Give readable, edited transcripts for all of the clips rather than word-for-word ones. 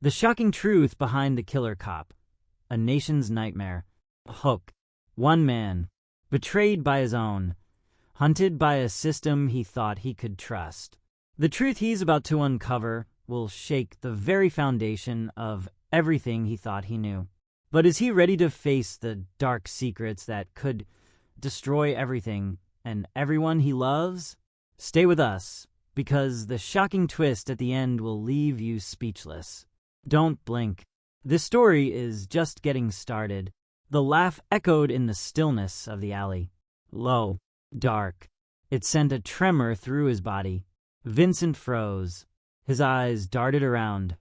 The shocking truth behind the killer cop. A nation's nightmare. Hook. One man. Betrayed by his own. Hunted by a system he thought he could trust. The truth he's about to uncover will shake the very foundation of everything he thought he knew. But is he ready to face the dark secrets that could destroy everything and everyone he loves? Stay with us, because the shocking twist at the end will leave you speechless. Don't blink. This story is just getting started. The laugh echoed in the stillness of the alley. Low, dark. It sent a tremor through his body. Vincent froze. His eyes darted around,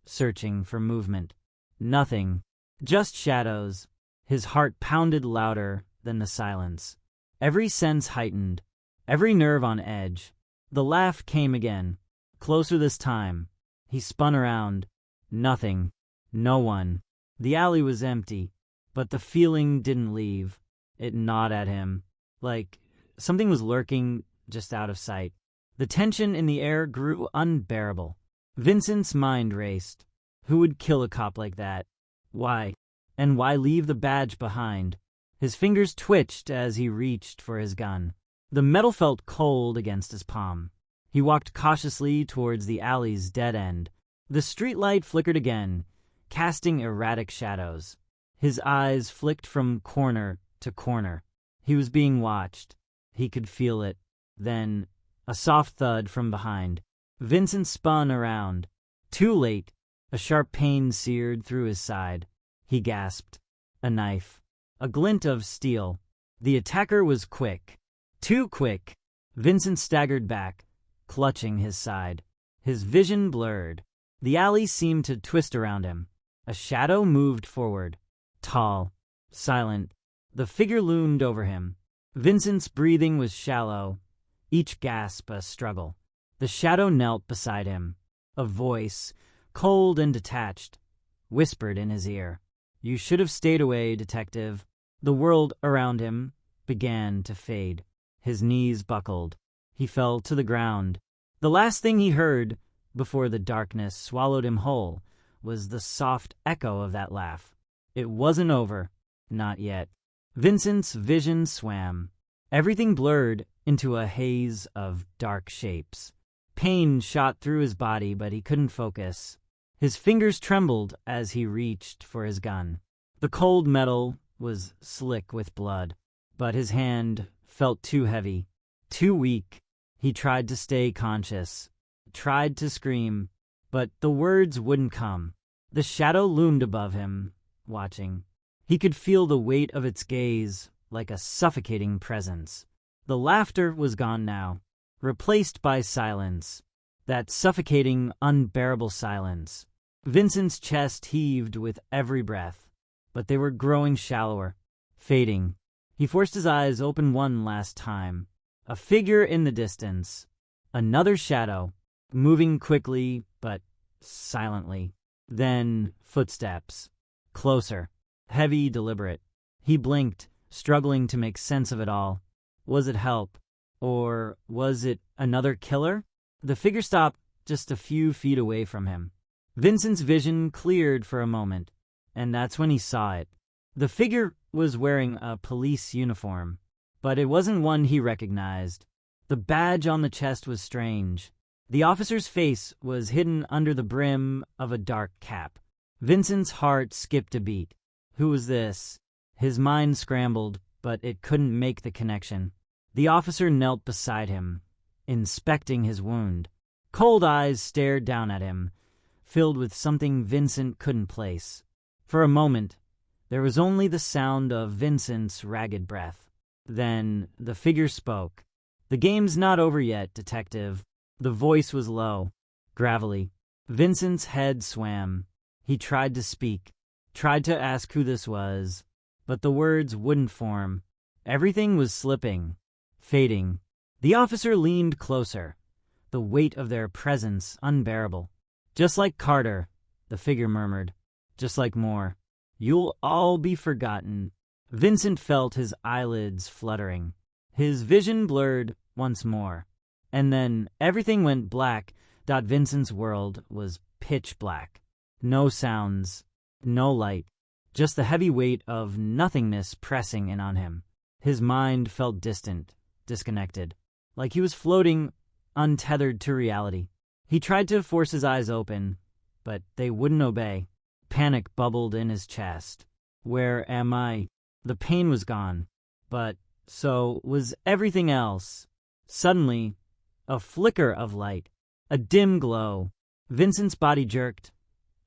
searching for movement. Nothing. Just shadows. His heart pounded louder than the silence. Every sense heightened. Every nerve on edge. The laugh came again. Closer this time. He spun around. Nothing. No one. The alley was empty, but the feeling didn't leave. It gnawed at him, like something was lurking just out of sight. The tension in the air grew unbearable. Vincent's mind raced. Who would kill a cop like that? Why? And why leave the badge behind? His fingers twitched as he reached for his gun. The metal felt cold against his palm. He walked cautiously towards the alley's dead end. The streetlight flickered again, casting erratic shadows. His eyes flicked from corner to corner. He was being watched. He could feel it. Then, a soft thud from behind. Vincent spun around. Too late. A sharp pain seared through his side. He gasped. A knife. A glint of steel. The attacker was quick. Too quick. Vincent staggered back, clutching his side. His vision blurred. The alley seemed to twist around him. A shadow moved forward. Tall. Silent. The figure loomed over him. Vincent's breathing was shallow, each gasp a struggle. The shadow knelt beside him. A voice, cold and detached, whispered in his ear. "You should have stayed away, detective." The world around him began to fade. His knees buckled. He fell to the ground. The last thing he heard, before the darkness swallowed him whole, was the soft echo of that laugh. It wasn't over. Not yet. Vincent's vision swam. Everything blurred into a haze of dark shapes. Pain shot through his body, but he couldn't focus. His fingers trembled as he reached for his gun. The cold metal was slick with blood, but his hand felt too heavy, too weak. He tried to stay conscious, tried to scream, but the words wouldn't come. The shadow loomed above him, watching. He could feel the weight of its gaze, like a suffocating presence. The laughter was gone now, replaced by silence. That suffocating, unbearable silence. Vincent's chest heaved with every breath, but they were growing shallower, fading. He forced his eyes open one last time. A figure in the distance. Another shadow, moving quickly but silently. Then footsteps. Closer. Heavy, deliberate. He blinked, struggling to make sense of it all. Was it help? Or was it another killer? The figure stopped just a few feet away from him. Vincent's vision cleared for a moment, and that's when he saw it. The figure was wearing a police uniform, but it wasn't one he recognized. The badge on the chest was strange. The officer's face was hidden under the brim of a dark cap. Vincent's heart skipped a beat. Who was this? His mind scrambled, but it couldn't make the connection. The officer knelt beside him, inspecting his wound. Cold eyes stared down at him, filled with something Vincent couldn't place. For a moment, there was only the sound of Vincent's ragged breath. Then the figure spoke. "The game's not over yet, detective." The voice was low, gravelly. Vincent's head swam. He tried to speak, tried to ask who this was, but the words wouldn't form. Everything was slipping, fading. The officer leaned closer, the weight of their presence unbearable. "Just like Carter," the figure murmured. "Just like Moore. You'll all be forgotten." Vincent felt his eyelids fluttering. His vision blurred once more. And then everything went black. Vincent's world was pitch black. No sounds, no light, just the heavy weight of nothingness pressing in on him. His mind felt distant, disconnected, like he was floating, untethered to reality. He tried to force his eyes open, but they wouldn't obey. Panic bubbled in his chest. Where am I? The pain was gone, but so was everything else. Suddenly, a flicker of light, a dim glow. Vincent's body jerked,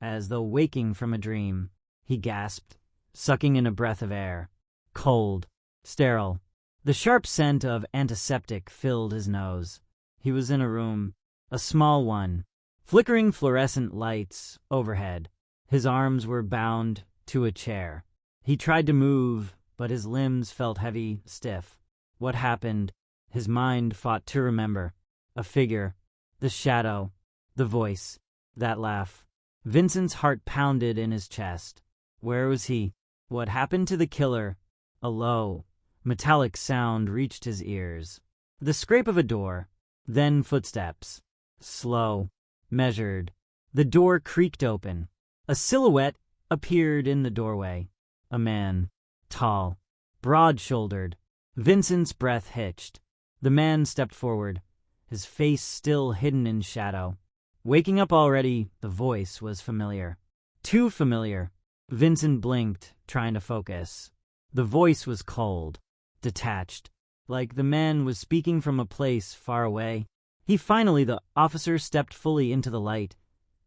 as though waking from a dream. He gasped, sucking in a breath of air. Cold, sterile. The sharp scent of antiseptic filled his nose. He was in a room, a small one, flickering fluorescent lights overhead. His arms were bound to a chair. He tried to move, but his limbs felt heavy, stiff. What happened? His mind fought to remember. A figure, the shadow, the voice, that laugh. Vincent's heart pounded in his chest. Where was he? What happened to the killer? A low, metallic sound reached his ears. The scrape of a door, then footsteps. Slow, measured. The door creaked open. A silhouette appeared in the doorway. A man, tall, broad-shouldered. Vincent's breath hitched. The man stepped forward, his face still hidden in shadow. Waking up already, the voice was familiar. Too familiar. Vincent blinked, trying to focus. The voice was cold, detached, like the man was speaking from a place far away. The officer stepped fully into the light,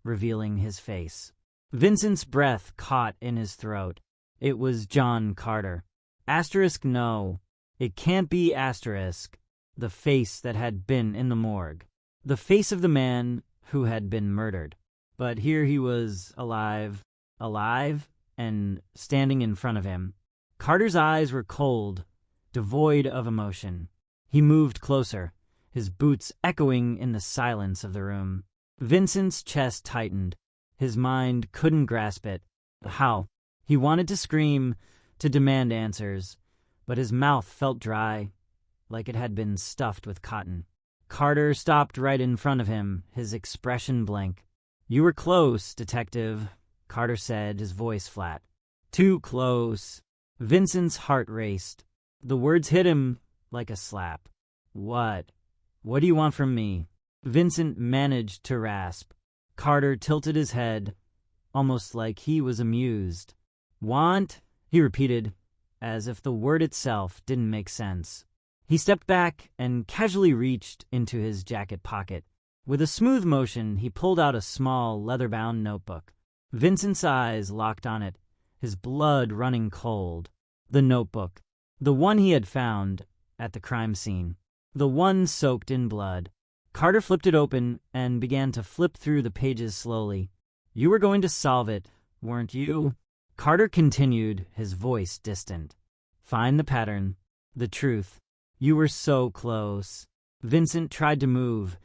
revealing his face. Vincent's breath caught in his throat. It was John Carter. No, it can't be asterisk. The face that had been in the morgue. The face of the man who had been murdered. But here he was, alive, and standing in front of him. Carter's eyes were cold, devoid of emotion. He moved closer, his boots echoing in the silence of the room. Vincent's chest tightened. His mind couldn't grasp it. How? He wanted to scream, to demand answers, but his mouth felt dry, like it had been stuffed with cotton. Carter stopped right in front of him, his expression blank. "You were close, detective," Carter said, his voice flat. "Too close." Vincent's heart raced. The words hit him like a slap. What? What do you want from me?" Vincent managed to rasp. Carter tilted his head, almost like he was amused. "Want?" he repeated, as if the word itself didn't make sense. He stepped back and casually reached into his jacket pocket. With a smooth motion, he pulled out a small, leather-bound notebook. Vincent's eyes locked on it, his blood running cold. The notebook. The one he had found at the crime scene. The one soaked in blood. Carter flipped it open and began to flip through the pages slowly. "You were going to solve it, weren't you?" Carter continued, his voice distant. "Find the pattern, the truth. You were so close." Vincent tried to move,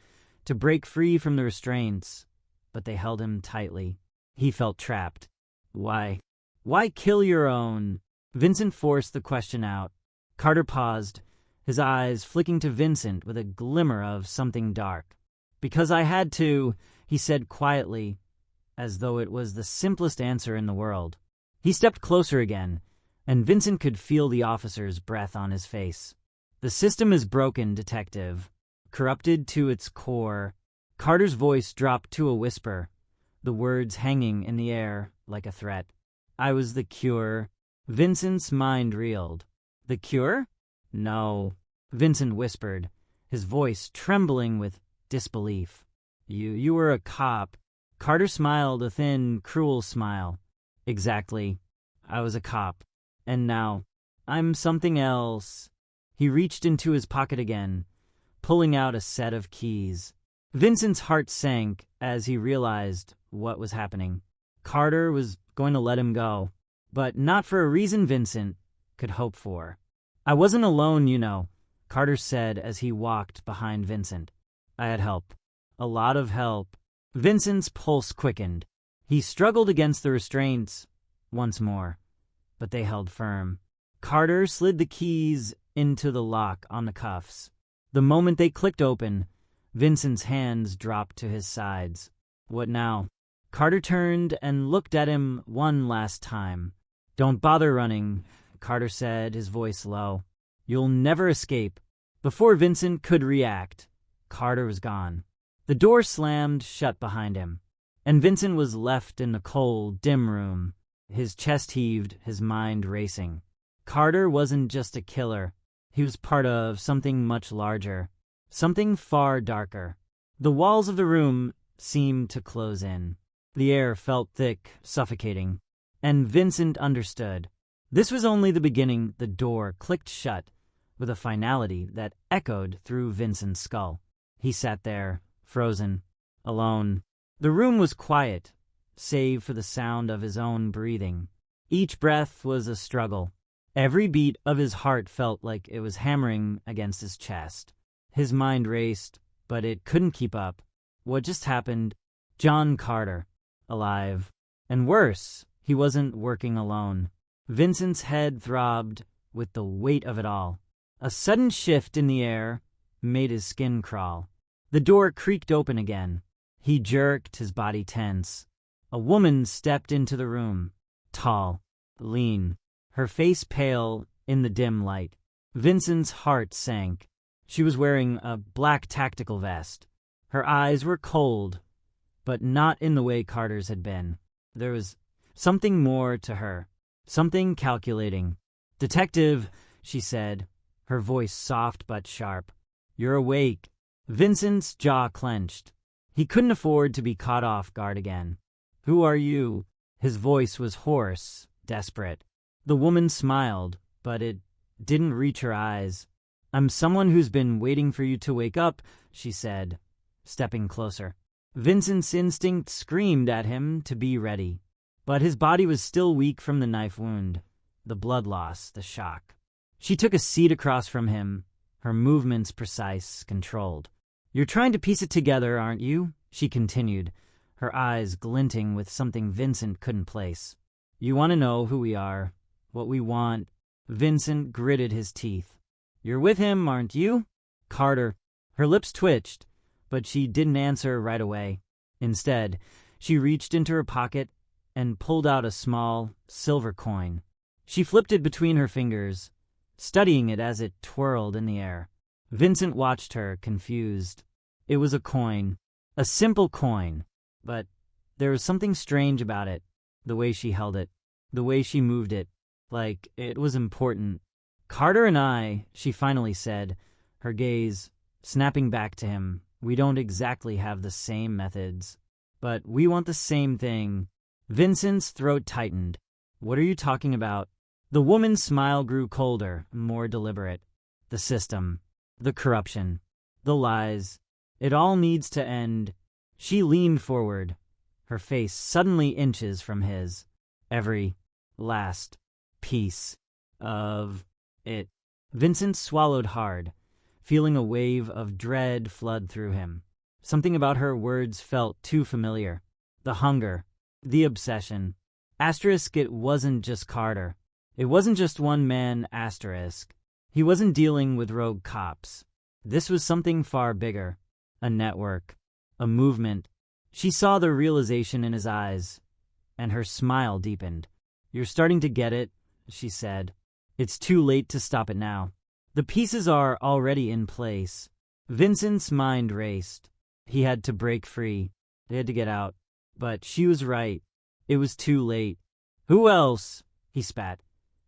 to break free from the restraints, but they held him tightly. He felt trapped. Why? Why kill your own? Vincent forced the question out. Carter paused, his eyes flicking to Vincent with a glimmer of something dark. "Because I had to," he said quietly, as though it was the simplest answer in the world. He stepped closer again, and Vincent could feel the officer's breath on his face. "The system is broken, detective. Corrupted to its core." Carter's voice dropped to a whisper, the words hanging in the air like a threat. "I was the cure." Vincent's mind reeled. "The cure?" "No," Vincent whispered, his voice trembling with disbelief. You were a cop." Carter smiled, a thin, cruel smile. "Exactly. I was a cop. And now, I'm something else." He reached into his pocket again, pulling out a set of keys. Vincent's heart sank as he realized what was happening. Carter was going to let him go, but not for a reason Vincent could hope for. "I wasn't alone, you know," Carter said as he walked behind Vincent. "I had help. A lot of help." Vincent's pulse quickened. He struggled against the restraints once more, but they held firm. Carter slid the keys into the lock on the cuffs. The moment they clicked open, Vincent's hands dropped to his sides. "What now?" Carter turned and looked at him one last time. "Don't bother running," Carter said, his voice low. "You'll never escape." Before Vincent could react, Carter was gone. The door slammed shut behind him, and Vincent was left in the cold, dim room. His chest heaved, his mind racing. Carter wasn't just a killer. He was part of something much larger, something far darker. The walls of the room seemed to close in. The air felt thick, suffocating. And Vincent understood. This was only the beginning. The door clicked shut with a finality that echoed through Vincent's skull. He sat there, frozen, alone. The room was quiet, save for the sound of his own breathing. Each breath was a struggle. Every beat of his heart felt like it was hammering against his chest. His mind raced, but it couldn't keep up. What just happened? John Carter, alive. And worse, he wasn't working alone. Vincent's head throbbed with the weight of it all. A sudden shift in the air made his skin crawl. The door creaked open again. He jerked, his body tense. A woman stepped into the room, tall, lean, her face pale in the dim light. Vincent's heart sank. She was wearing a black tactical vest. Her eyes were cold, but not in the way Carter's had been. There was something more to her, something calculating. "Detective," she said, her voice soft but sharp. "You're awake." Vincent's jaw clenched. He couldn't afford to be caught off guard again. "Who are you?" His voice was hoarse, desperate. The woman smiled, but it didn't reach her eyes. "I'm someone who's been waiting for you to wake up," she said, stepping closer. Vincent's instinct screamed at him to be ready, but his body was still weak from the knife wound, the blood loss, the shock. She took a seat across from him, her movements precise, controlled. "You're trying to piece it together, aren't you?" she continued, her eyes glinting with something Vincent couldn't place. "You want to know who we are, what we want." Vincent gritted his teeth. "You're with him, aren't you?" Carter. Her lips twitched, but she didn't answer right away. Instead, she reached into her pocket and pulled out a small, silver coin. She flipped it between her fingers, studying it as it twirled in the air. Vincent watched her, confused. It was a coin, a simple coin, but there was something strange about it, the way she held it, the way she moved it, like it was important. "Carter and I," she finally said, her gaze snapping back to him, "we don't exactly have the same methods, but we want the same thing." Vincent's throat tightened. "What are you talking about?" The woman's smile grew colder, more deliberate. "The system, the corruption, the lies. It all needs to end." She leaned forward, her face suddenly inches from his. "Every last piece of it." Vincent swallowed hard, feeling a wave of dread flood through him. Something about her words felt too familiar. The hunger, the obsession. Asterisk, it wasn't just Carter. It wasn't just one man, asterisk. He wasn't dealing with rogue cops. This was something far bigger. A network. A movement. She saw the realization in his eyes, and her smile deepened. "You're starting to get it," she said. "It's too late to stop it now. The pieces are already in place." Vincent's mind raced. He had to break free. They had to get out. But she was right. It was too late. "Who else?" he spat,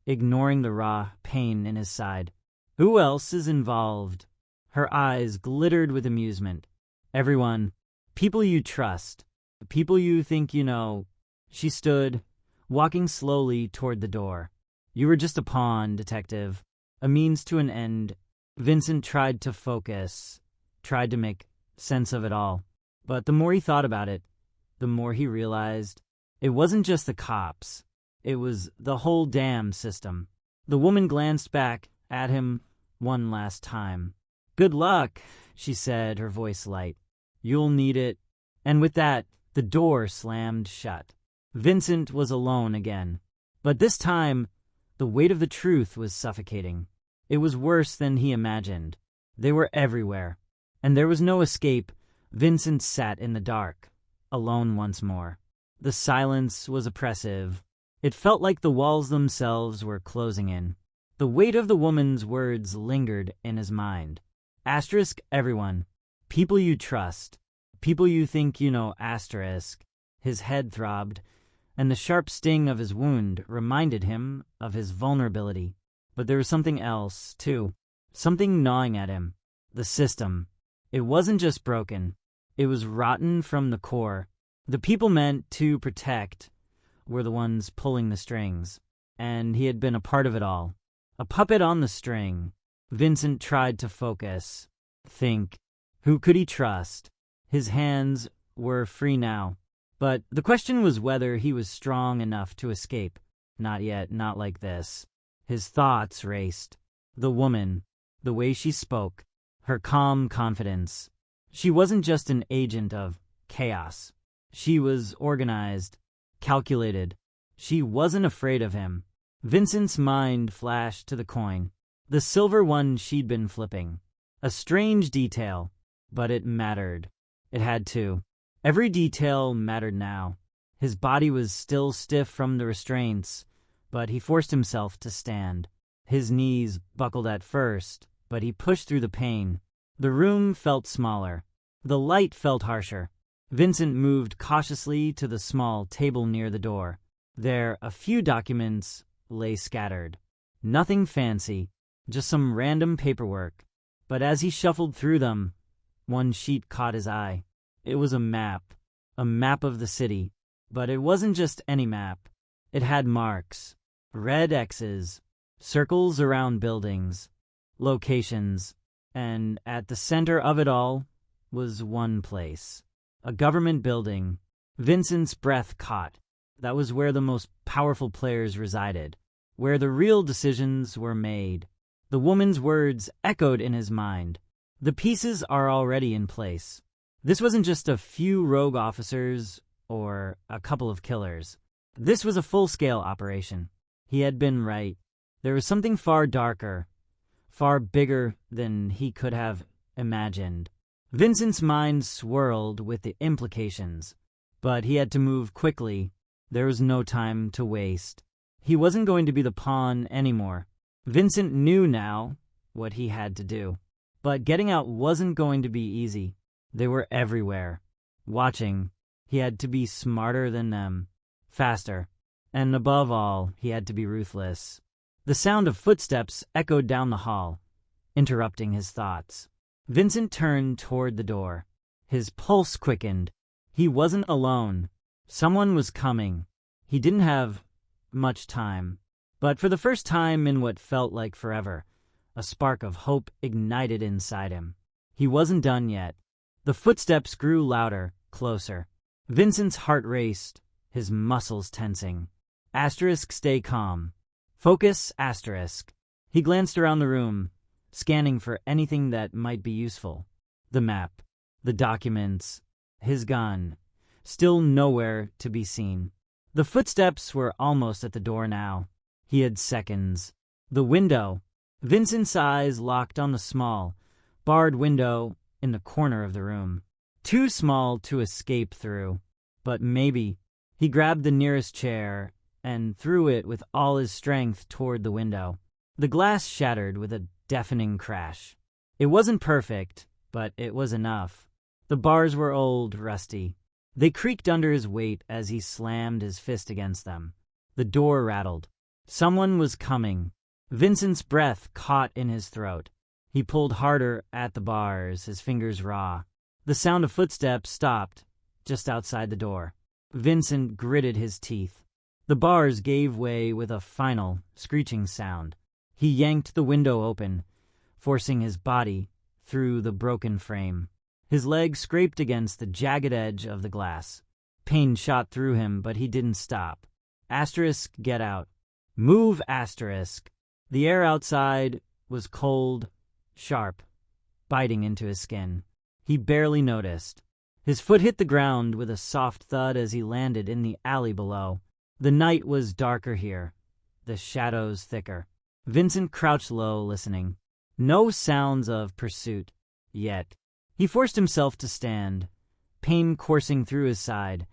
ignoring the raw pain in his side. "Who else is involved?" Her eyes glittered with amusement. "Everyone. People you trust. People you think you know." She stood, walking slowly toward the door. "You were just a pawn, detective. A means to an end." Vincent tried to focus, tried to make sense of it all. But the more he thought about it, the more he realized it wasn't just the cops. It was the whole damn system. The woman glanced back at him one last time. "Good luck," she said, her voice light. "You'll need it." And with that, the door slammed shut. Vincent was alone again. But this time, the weight of the truth was suffocating. It was worse than he imagined. They were everywhere, and there was no escape. Vincent sat in the dark, alone once more. The silence was oppressive. It felt like the walls themselves were closing in. The weight of the woman's words lingered in his mind. Asterisk everyone. People you trust. People you think you know. Asterisk. His head throbbed, and the sharp sting of his wound reminded him of his vulnerability. But there was something else, too. Something gnawing at him. The system. It wasn't just broken. It was rotten from the core. The people meant to protect were the ones pulling the strings, and he had been a part of it all. A puppet on the string. Vincent tried to focus. Think. Who could he trust? His hands were free now. But the question was whether he was strong enough to escape. Not yet, not like this. His thoughts raced. The woman, the way she spoke, her calm confidence. She wasn't just an agent of chaos. She was organized, calculated. She wasn't afraid of him. Vincent's mind flashed to the coin, the silver one she'd been flipping. A strange detail, but it mattered. It had to. Every detail mattered now. His body was still stiff from the restraints, but he forced himself to stand. His knees buckled at first, but he pushed through the pain. The room felt smaller. The light felt harsher. Vincent moved cautiously to the small table near the door. There, a few documents lay scattered. Nothing fancy, just some random paperwork. But as he shuffled through them, one sheet caught his eye. It was a map of the city. But it wasn't just any map. It had marks, red X's, circles around buildings, locations, and at the center of it all was one place. A government building. Vincent's breath caught. That was where the most powerful players resided, where the real decisions were made. The woman's words echoed in his mind. The pieces are already in place. This wasn't just a few rogue officers or a couple of killers. This was a full-scale operation. He had been right. There was something far darker, far bigger than he could have imagined. Vincent's mind swirled with the implications, but he had to move quickly. There was no time to waste. He wasn't going to be the pawn anymore. Vincent knew now what he had to do. But getting out wasn't going to be easy. They were everywhere, watching. He had to be smarter than them, faster, and above all, he had to be ruthless. The sound of footsteps echoed down the hall, interrupting his thoughts. Vincent turned toward the door. His pulse quickened. He wasn't alone. Someone was coming. He didn't have much time. But for the first time in what felt like forever, a spark of hope ignited inside him. He wasn't done yet. The footsteps grew louder, closer. Vincent's heart raced, his muscles tensing. Asterisk, stay calm. Focus, asterisk. He glanced around the room, scanning for anything that might be useful. The map, the documents, his gun, still nowhere to be seen. The footsteps were almost at the door now. He had seconds. The window. Vincent's eyes locked on the small, barred window in the corner of the room. Too small to escape through, but maybe. He grabbed the nearest chair and threw it with all his strength toward the window. The glass shattered with a deafening crash. It wasn't perfect, but it was enough. The bars were old, rusty. They creaked under his weight as he slammed his fist against them. The door rattled. Someone was coming. Vincent's breath caught in his throat. He pulled harder at the bars, his fingers raw. The sound of footsteps stopped just outside the door. Vincent gritted his teeth. The bars gave way with a final, screeching sound. He yanked the window open, forcing his body through the broken frame. His leg scraped against the jagged edge of the glass. Pain shot through him, but he didn't stop. Asterisk, get out. Move, asterisk. The air outside was cold, sharp, biting into his skin. He barely noticed. His foot hit the ground with a soft thud as he landed in the alley below. The night was darker here, the shadows thicker. Vincent crouched low, listening. No sounds of pursuit, yet. He forced himself to stand, pain coursing through his side,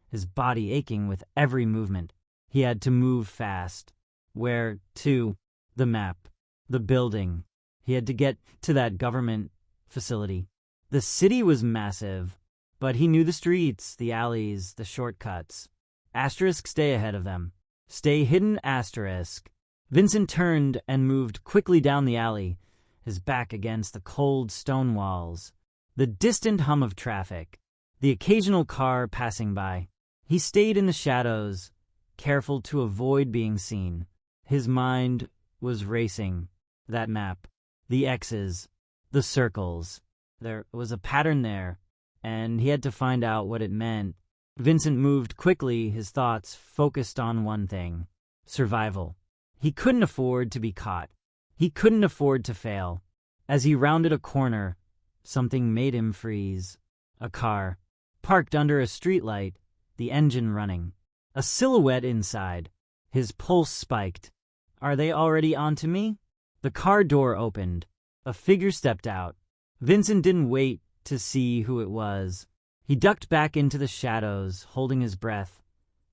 his body aching with every movement. He had to move fast. Where to? The map. The building. He had to get to that government facility. The city was massive, but he knew the streets, the alleys, the shortcuts. Asterisk, stay ahead of them. Stay hidden, asterisk. Vincent turned and moved quickly down the alley, his back against the cold stone walls. The distant hum of traffic, the occasional car passing by. He stayed in the shadows, careful to avoid being seen. His mind was racing. That map, the X's, the circles. There was a pattern there, and he had to find out what it meant. Vincent moved quickly, his thoughts focused on one thing: survival. He couldn't afford to be caught. He couldn't afford to fail. As he rounded a corner, something made him freeze. A car, parked under a streetlight, the engine running. A silhouette inside. His pulse spiked. Are they already onto me? The car door opened. A figure stepped out. Vincent didn't wait to see who it was. He ducked back into the shadows, holding his breath,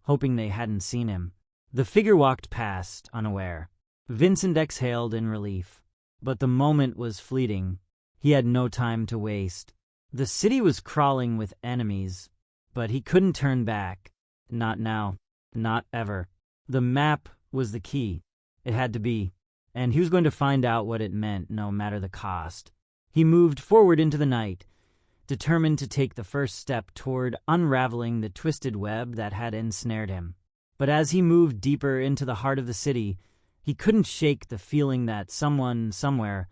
hoping they hadn't seen him. The figure walked past, unaware. Vincent exhaled in relief. But the moment was fleeting. He had no time to waste. The city was crawling with enemies, but he couldn't turn back. Not now. Not ever. The map was the key. It had to be. And he was going to find out what it meant, no matter the cost. He moved forward into the night, determined to take the first step toward unraveling the twisted web that had ensnared him. But as he moved deeper into the heart of the city, he couldn't shake the feeling that someone, somewhere,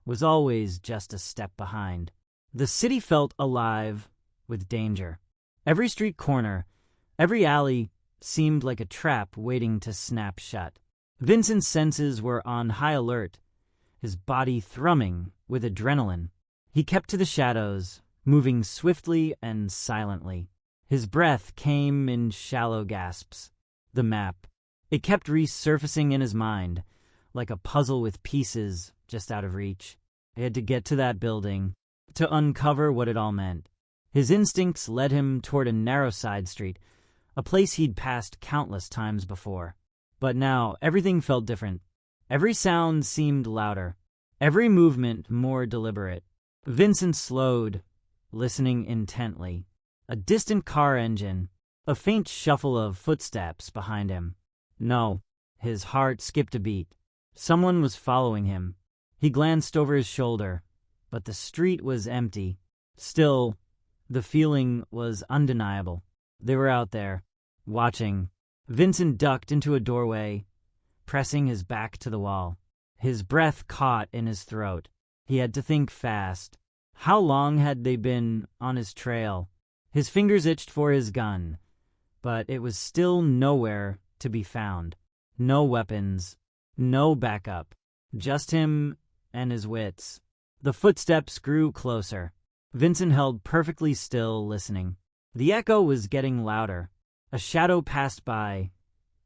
was always just a step behind. The city felt alive with danger. Every street corner, every alley seemed like a trap waiting to snap shut. Vincent's senses were on high alert, his body thrumming with adrenaline. He kept to the shadows, moving swiftly and silently. His breath came in shallow gasps. The map. It kept resurfacing in his mind, like a puzzle with pieces just out of reach. He had to get to that building, to uncover what it all meant. His instincts led him toward a narrow side street, a place he'd passed countless times before. But now everything felt different. Every sound seemed louder, every movement more deliberate. Vincent slowed, listening intently. A distant car engine, a faint shuffle of footsteps behind him. No, his heart skipped a beat. Someone was following him. He glanced over his shoulder, but the street was empty. Still, the feeling was undeniable. They were out there, watching. Vincent ducked into a doorway, pressing his back to the wall. His breath caught in his throat. He had to think fast. How long had they been on his trail? His fingers itched for his gun, but it was still nowhere to be found. No weapons, no backup, just him and his wits. The footsteps grew closer. Vincent held perfectly still, listening. The echo was getting louder. A shadow passed by,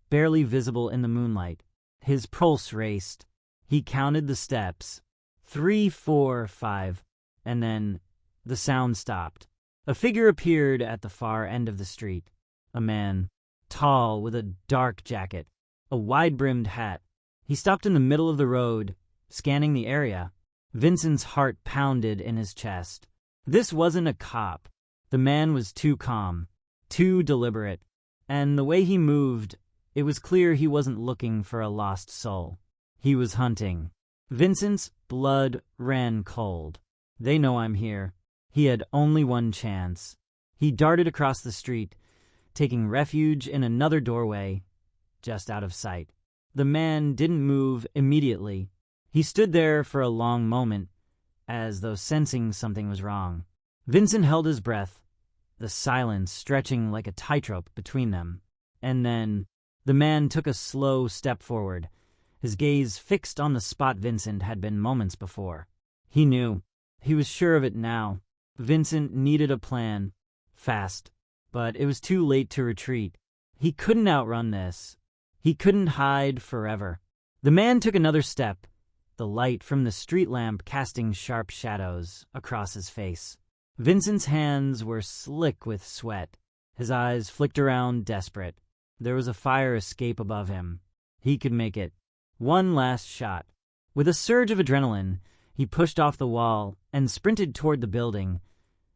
barely visible in the moonlight. His pulse raced. He counted the steps. 3, 4, 5. And then the sound stopped. A figure appeared at the far end of the street. A man, tall, with a dark jacket, a wide-brimmed hat. He stopped in the middle of the road, scanning the area. Vincent's heart pounded in his chest. This wasn't a cop. The man was too calm, too deliberate. And the way he moved, it was clear he wasn't looking for a lost soul. He was hunting. Vincent's blood ran cold. They know I'm here. He had only one chance. He darted across the street, taking refuge in another doorway, just out of sight. The man didn't move immediately. He stood there for a long moment, as though sensing something was wrong. Vincent held his breath, the silence stretching like a tightrope between them. And then the man took a slow step forward, his gaze fixed on the spot Vincent had been moments before. He knew. He was sure of it now. Vincent needed a plan. Fast. But it was too late to retreat. He couldn't outrun this. He couldn't hide forever. The man took another step, the light from the street lamp casting sharp shadows across his face. Vincent's hands were slick with sweat. His eyes flicked around, desperate. There was a fire escape above him. He could make it. One last shot. With a surge of adrenaline, he pushed off the wall and sprinted toward the building,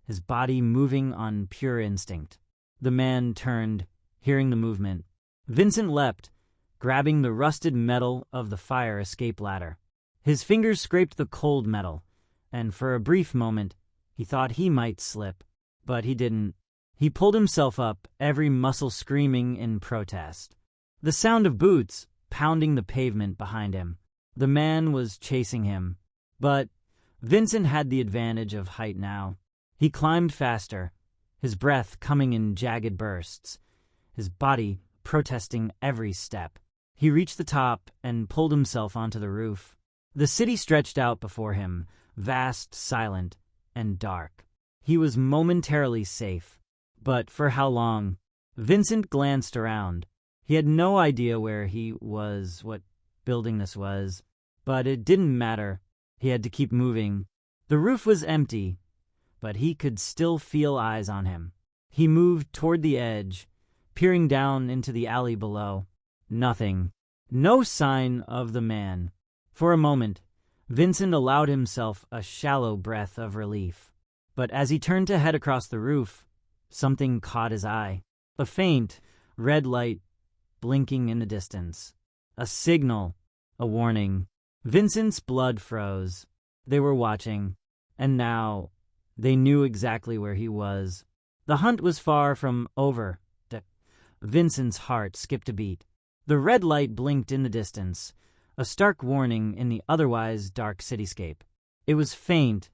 his body moving on pure instinct. The man turned, hearing the movement. Vincent leapt, grabbing the rusted metal of the fire escape ladder. His fingers scraped the cold metal, and for a brief moment, he thought he might slip, but he didn't. He pulled himself up, every muscle screaming in protest. The sound of boots pounding the pavement behind him. The man was chasing him, but Vincent had the advantage of height now. He climbed faster, his breath coming in jagged bursts, his body protesting every step. He reached the top and pulled himself onto the roof. The city stretched out before him, vast, silent, and dark. He was momentarily safe, but for how long? Vincent glanced around. He had no idea where he was, what building this was, but it didn't matter. He had to keep moving. The roof was empty, but he could still feel eyes on him. He moved toward the edge, peering down into the alley below. Nothing. No sign of the man. For a moment, Vincent allowed himself a shallow breath of relief. But as he turned to head across the roof, something caught his eye. A faint, red light blinking in the distance. A signal, a warning. Vincent's blood froze. They were watching, and now they knew exactly where he was. The hunt was far from over. Vincent's heart skipped a beat. The red light blinked in the distance, a stark warning in the otherwise dark cityscape. It was faint,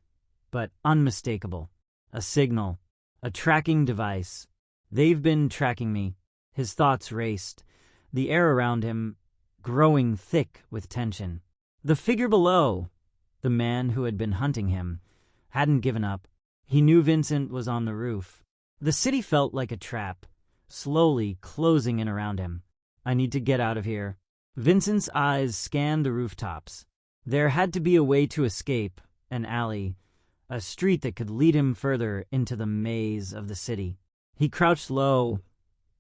but unmistakable. A signal, a tracking device. They've been tracking me. His thoughts raced, the air around him growing thick with tension. The figure below, the man who had been hunting him, hadn't given up. He knew Vincent was on the roof. The city felt like a trap, slowly closing in around him. I need to get out of here. Vincent's eyes scanned the rooftops. There had to be a way to escape, an alley, a street that could lead him further into the maze of the city. He crouched low,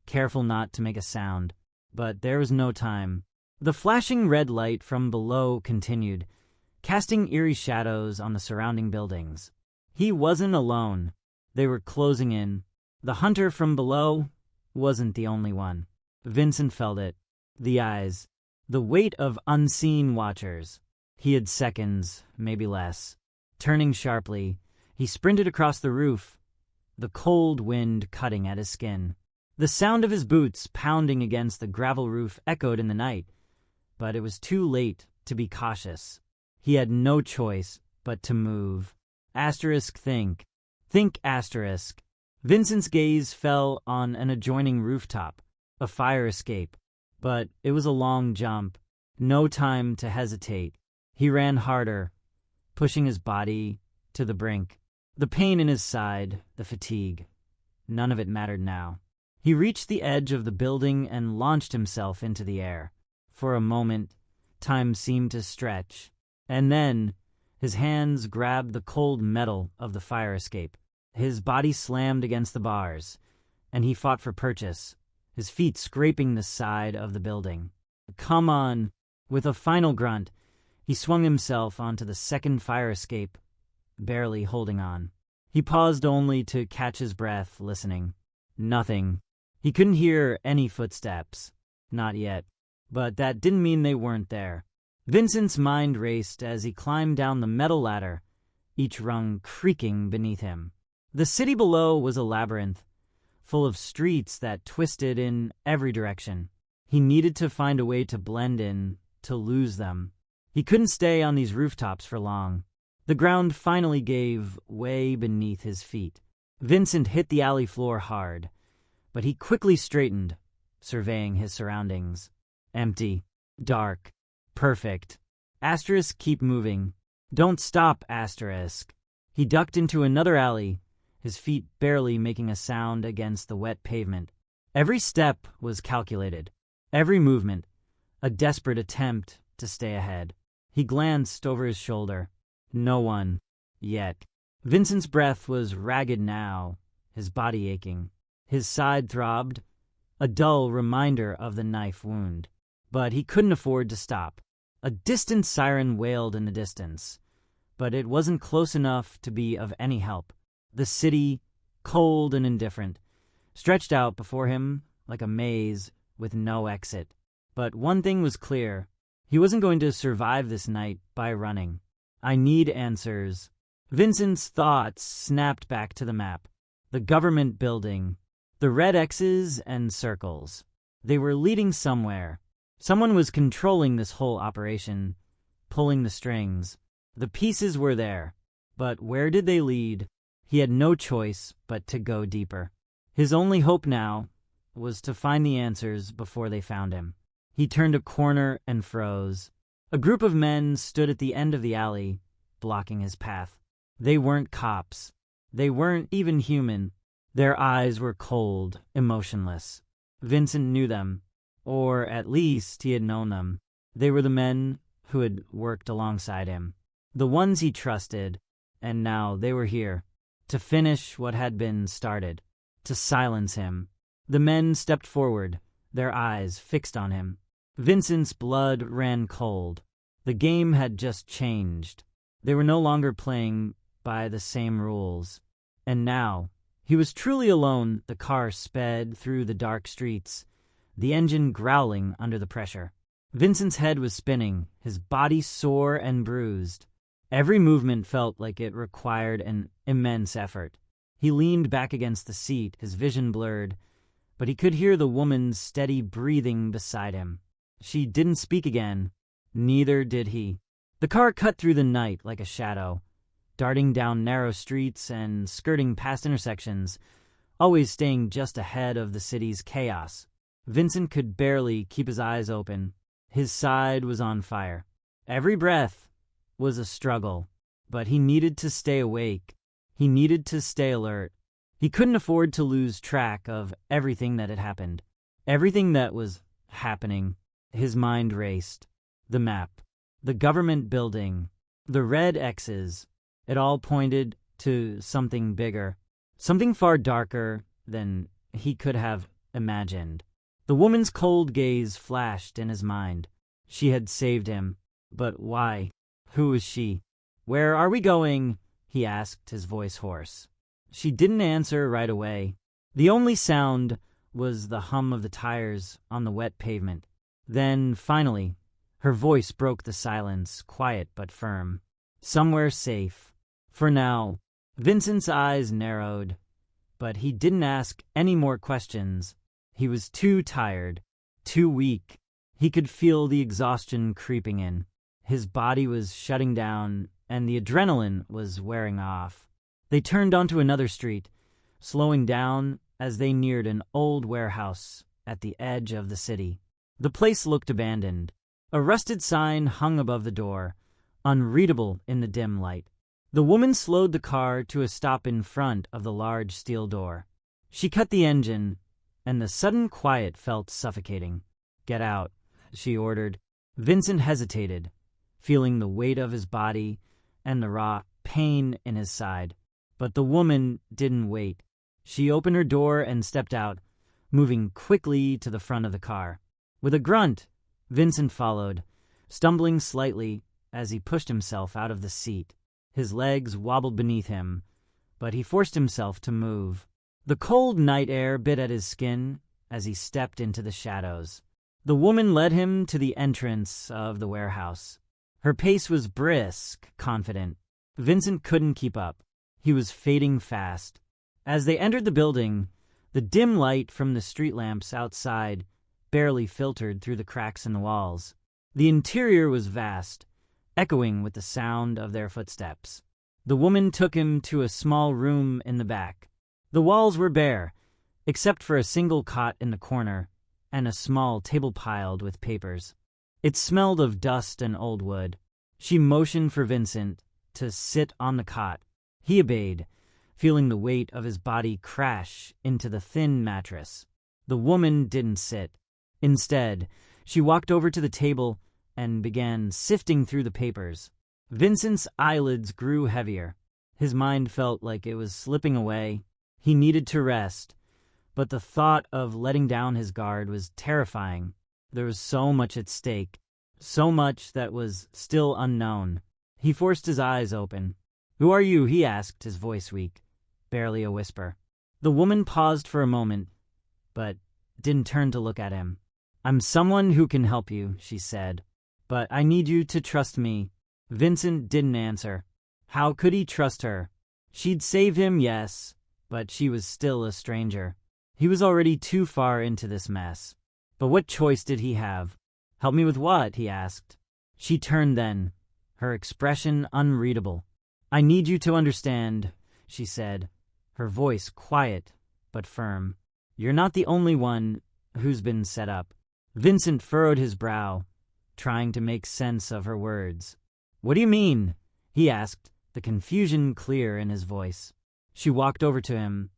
careful not to make a sound, but there was no time. The flashing red light from below continued, casting eerie shadows on the surrounding buildings. He wasn't alone. They were closing in. The hunter from below wasn't the only one. Vincent felt it. The eyes. The weight of unseen watchers. He had seconds, maybe less. Turning sharply, he sprinted across the roof, the cold wind cutting at his skin. The sound of his boots pounding against the gravel roof echoed in the night, but it was too late to be cautious. He had no choice but to move. Think. Think asterisk. Vincent's gaze fell on an adjoining rooftop, a fire escape, but it was a long jump. No time to hesitate. He ran harder, pushing his body to the brink. The pain in his side, the fatigue, none of it mattered now. He reached the edge of the building and launched himself into the air. For a moment, time seemed to stretch, and then his hands grabbed the cold metal of the fire escape. His body slammed against the bars, and he fought for purchase, his feet scraping the side of the building. Come on! With a final grunt, he swung himself onto the second fire escape, barely holding on. He paused only to catch his breath, listening. Nothing. He couldn't hear any footsteps. Not yet. But that didn't mean they weren't there. Vincent's mind raced as he climbed down the metal ladder, each rung creaking beneath him. The city below was a labyrinth, full of streets that twisted in every direction. He needed to find a way to blend in, to lose them. He couldn't stay on these rooftops for long. The ground finally gave way beneath his feet. Vincent hit the alley floor hard, but he quickly straightened, surveying his surroundings. Empty. Dark. Perfect. Asterisk, keep moving. Don't stop, asterisk. He ducked into another alley, his feet barely making a sound against the wet pavement. Every step was calculated. Every movement, a desperate attempt to stay ahead. He glanced over his shoulder. No one. Yet. Vincent's breath was ragged now, his body aching. His side throbbed, a dull reminder of the knife wound. But he couldn't afford to stop. A distant siren wailed in the distance, but it wasn't close enough to be of any help. The city, cold and indifferent, stretched out before him like a maze with no exit. But one thing was clear. He wasn't going to survive this night by running. I need answers. Vincent's thoughts snapped back to the map. The government building. The red X's and circles. They were leading somewhere. Someone was controlling this whole operation, pulling the strings. The pieces were there, but where did they lead? He had no choice but to go deeper. His only hope now was to find the answers before they found him. He turned a corner and froze. A group of men stood at the end of the alley, blocking his path. They weren't cops. They weren't even human. Their eyes were cold, emotionless. Vincent knew them, or at least he had known them. They were the men who had worked alongside him, the ones he trusted, and now they were here, to finish what had been started, to silence him. The men stepped forward, their eyes fixed on him. Vincent's blood ran cold. The game had just changed. They were no longer playing by the same rules. And now, he was truly alone. The car sped through the dark streets, the engine growling under the pressure. Vincent's head was spinning, his body sore and bruised. Every movement felt like it required an immense effort. He leaned back against the seat, his vision blurred, but he could hear the woman's steady breathing beside him. She didn't speak again. Neither did he. The car cut through the night like a shadow, darting down narrow streets and skirting past intersections, always staying just ahead of the city's chaos. Vincent could barely keep his eyes open. His side was on fire. Every breath was a struggle, but he needed to stay awake. He needed to stay alert. He couldn't afford to lose track of everything that had happened. Everything that was happening. His mind raced. The map, the government building, the red X's. It all pointed to something bigger, something far darker than he could have imagined. The woman's cold gaze flashed in his mind. She had saved him. But why? Who was she? Where are we going? He asked, his voice hoarse. She didn't answer right away. The only sound was the hum of the tires on the wet pavement. Then, finally, her voice broke the silence, quiet but firm. Somewhere safe. For now. Vincent's eyes narrowed, but he didn't ask any more questions. He was too tired, too weak. He could feel the exhaustion creeping in. His body was shutting down, and the adrenaline was wearing off. They turned onto another street, slowing down as they neared an old warehouse at the edge of the city. The place looked abandoned. A rusted sign hung above the door, unreadable in the dim light. The woman slowed the car to a stop in front of the large steel door. She cut the engine, and the sudden quiet felt suffocating. "Get out," she ordered. Vincent hesitated, feeling the weight of his body and the raw pain in his side. But the woman didn't wait. She opened her door and stepped out, moving quickly to the front of the car. With a grunt, Vincent followed, stumbling slightly as he pushed himself out of the seat. His legs wobbled beneath him, but he forced himself to move. The cold night air bit at his skin as he stepped into the shadows. The woman led him to the entrance of the warehouse. Her pace was brisk, confident. Vincent couldn't keep up. He was fading fast. As they entered the building, the dim light from the street lamps outside barely filtered through the cracks in the walls. The interior was vast, echoing with the sound of their footsteps. The woman took him to a small room in the back. The walls were bare, except for a single cot in the corner and a small table piled with papers. It smelled of dust and old wood. She motioned for Vincent to sit on the cot. He obeyed, feeling the weight of his body crash into the thin mattress. The woman didn't sit. Instead, she walked over to the table and began sifting through the papers. Vincent's eyelids grew heavier. His mind felt like it was slipping away. He needed to rest, but the thought of letting down his guard was terrifying. There was so much at stake, so much that was still unknown. He forced his eyes open. "Who are you?" he asked, his voice weak, barely a whisper. The woman paused for a moment, but didn't turn to look at him. "I'm someone who can help you," she said, "but I need you to trust me." Vincent didn't answer. How could he trust her? She'd save him, yes, but she was still a stranger. He was already too far into this mess. But what choice did he have? "Help me with what?" he asked. She turned then, her expression unreadable. "I need you to understand," she said, her voice quiet but firm. "You're not the only one who's been set up." Vincent furrowed his brow, trying to make sense of her words. "What do you mean?" he asked, the confusion clear in his voice. She walked over to him,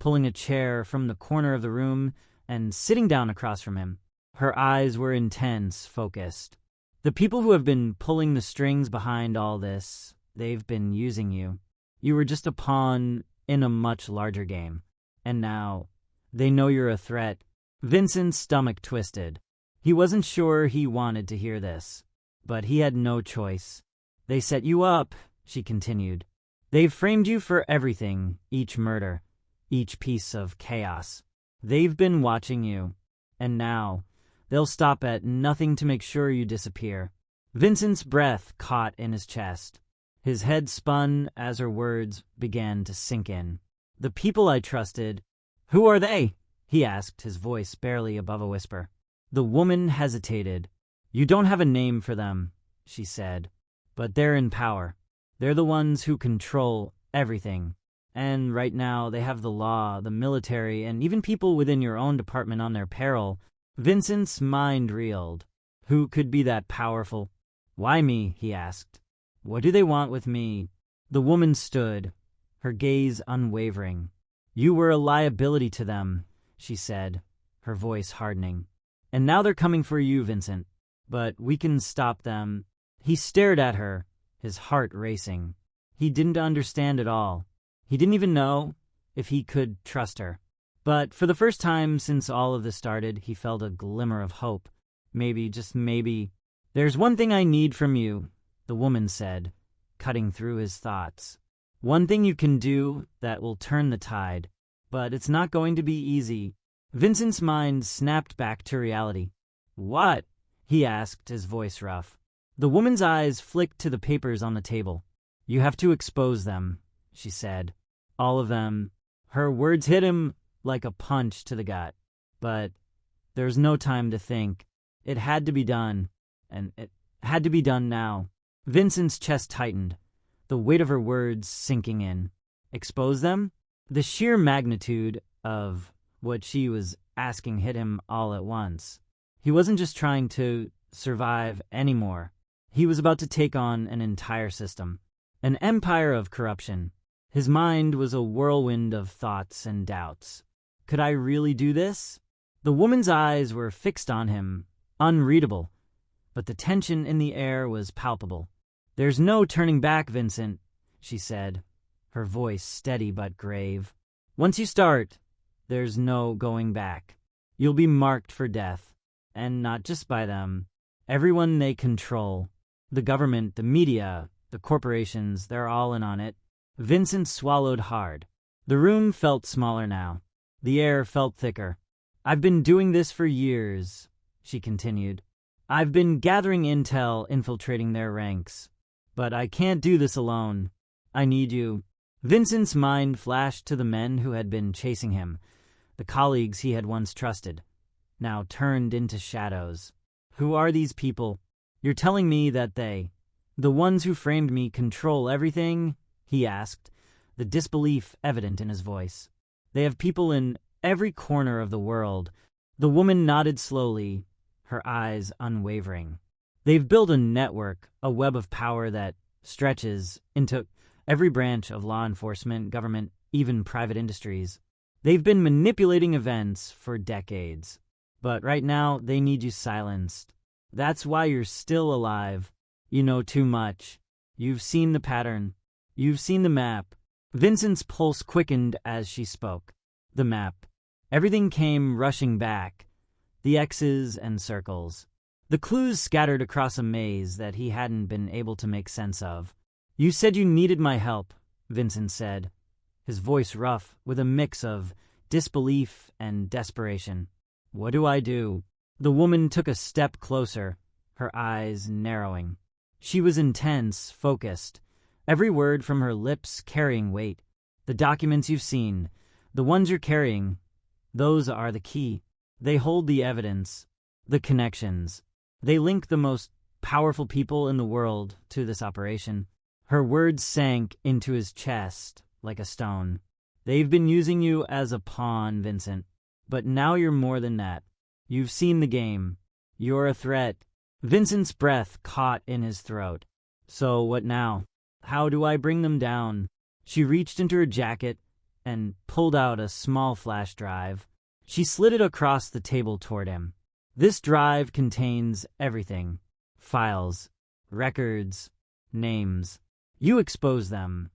pulling a chair from the corner of the room and sitting down across from him. Her eyes were intense, focused. "The people who have been pulling the strings behind all this, they've been using you. You were just a pawn in a much larger game. And now, they know you're a threat." Vincent's stomach twisted. He wasn't sure he wanted to hear this, but he had no choice. "They set you up," she continued. "They've framed you for everything, each murder, each piece of chaos. They've been watching you, and now they'll stop at nothing to make sure you disappear." Vincent's breath caught in his chest. His head spun as her words began to sink in. "The people I trusted, who are they?" he asked, his voice barely above a whisper. The woman hesitated. "You don't have a name for them," she said, "but they're in power. They're the ones who control everything. And right now they have the law, the military, and even people within your own department on their peril." Vincent's mind reeled. Who could be that powerful? "Why me?" he asked. "What do they want with me?" The woman stood, her gaze unwavering. "You were a liability to them," she said, her voice hardening. "And now they're coming for you, Vincent. But we can stop them." He stared at her, his heart racing. He didn't understand at all. He didn't even know if he could trust her. But for the first time since all of this started, he felt a glimmer of hope. Maybe, just maybe. "There's one thing I need from you," the woman said, cutting through his thoughts. "One thing you can do that will turn the tide. But it's not going to be easy." Vincent's mind snapped back to reality. "What?" he asked, his voice rough. The woman's eyes flicked to the papers on the table. "You have to expose them," she said. "All of them." Her words hit him like a punch to the gut. But there was no time to think. It had to be done, and it had to be done now. Vincent's chest tightened, the weight of her words sinking in. Expose them? The sheer magnitude of what she was asking hit him all at once. He wasn't just trying to survive anymore. He was about to take on an entire system, an empire of corruption. His mind was a whirlwind of thoughts and doubts. Could I really do this? The woman's eyes were fixed on him, unreadable, but the tension in the air was palpable. "There's no turning back, Vincent," she said, her voice steady but grave. "Once you start, there's no going back. You'll be marked for death, and not just by them. Everyone they control. The government, the media, the corporations, they're all in on it." Vincent swallowed hard. The room felt smaller now. The air felt thicker. "I've been doing this for years," she continued. "I've been gathering intel, infiltrating their ranks. But I can't do this alone. I need you." Vincent's mind flashed to the men who had been chasing him, the colleagues he had once trusted, now turned into shadows. "Who are these people? You're telling me that the ones who framed me, control everything?" he asked, the disbelief evident in his voice. "They have people in every corner of the world." The woman nodded slowly, her eyes unwavering. "They've built a network, a web of power that stretches into every branch of law enforcement, government, even private industries. They've been manipulating events for decades. But right now, they need you silenced. That's why you're still alive. You know too much. You've seen the pattern. You've seen the map." Vincent's pulse quickened as she spoke. The map. Everything came rushing back, the X's and circles. The clues scattered across a maze that he hadn't been able to make sense of. "You said you needed my help," Vincent said, his voice rough with a mix of disbelief and desperation. "What do I do?" The woman took a step closer, her eyes narrowing. She was intense, focused, every word from her lips carrying weight. "The documents you've seen, the ones you're carrying, those are the key. They hold the evidence, the connections. They link the most powerful people in the world to this operation." Her words sank into his chest like a stone. "They've been using you as a pawn, Vincent. But now you're more than that. You've seen the game. You're a threat." Vincent's breath caught in his throat. "So what now? How do I bring them down?" She reached into her jacket and pulled out a small flash drive. She slid it across the table toward him. "This drive contains everything. Files, records, names. You expose them,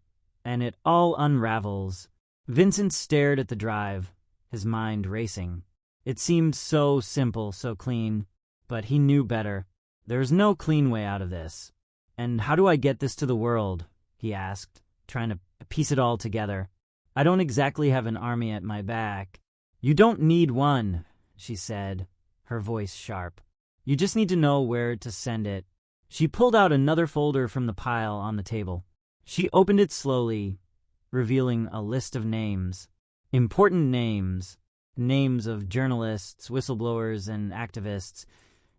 and it all unravels." Vincent stared at the drive, his mind racing. It seemed so simple, so clean, but he knew better. There's no clean way out of this. "And how do I get this to the world?" he asked, trying to piece it all together. "I don't exactly have an army at my back." "You don't need one," she said, her voice sharp. "You just need to know where to send it." She pulled out another folder from the pile on the table. She opened it slowly, revealing a list of names. Important names. Names of journalists, whistleblowers, and activists,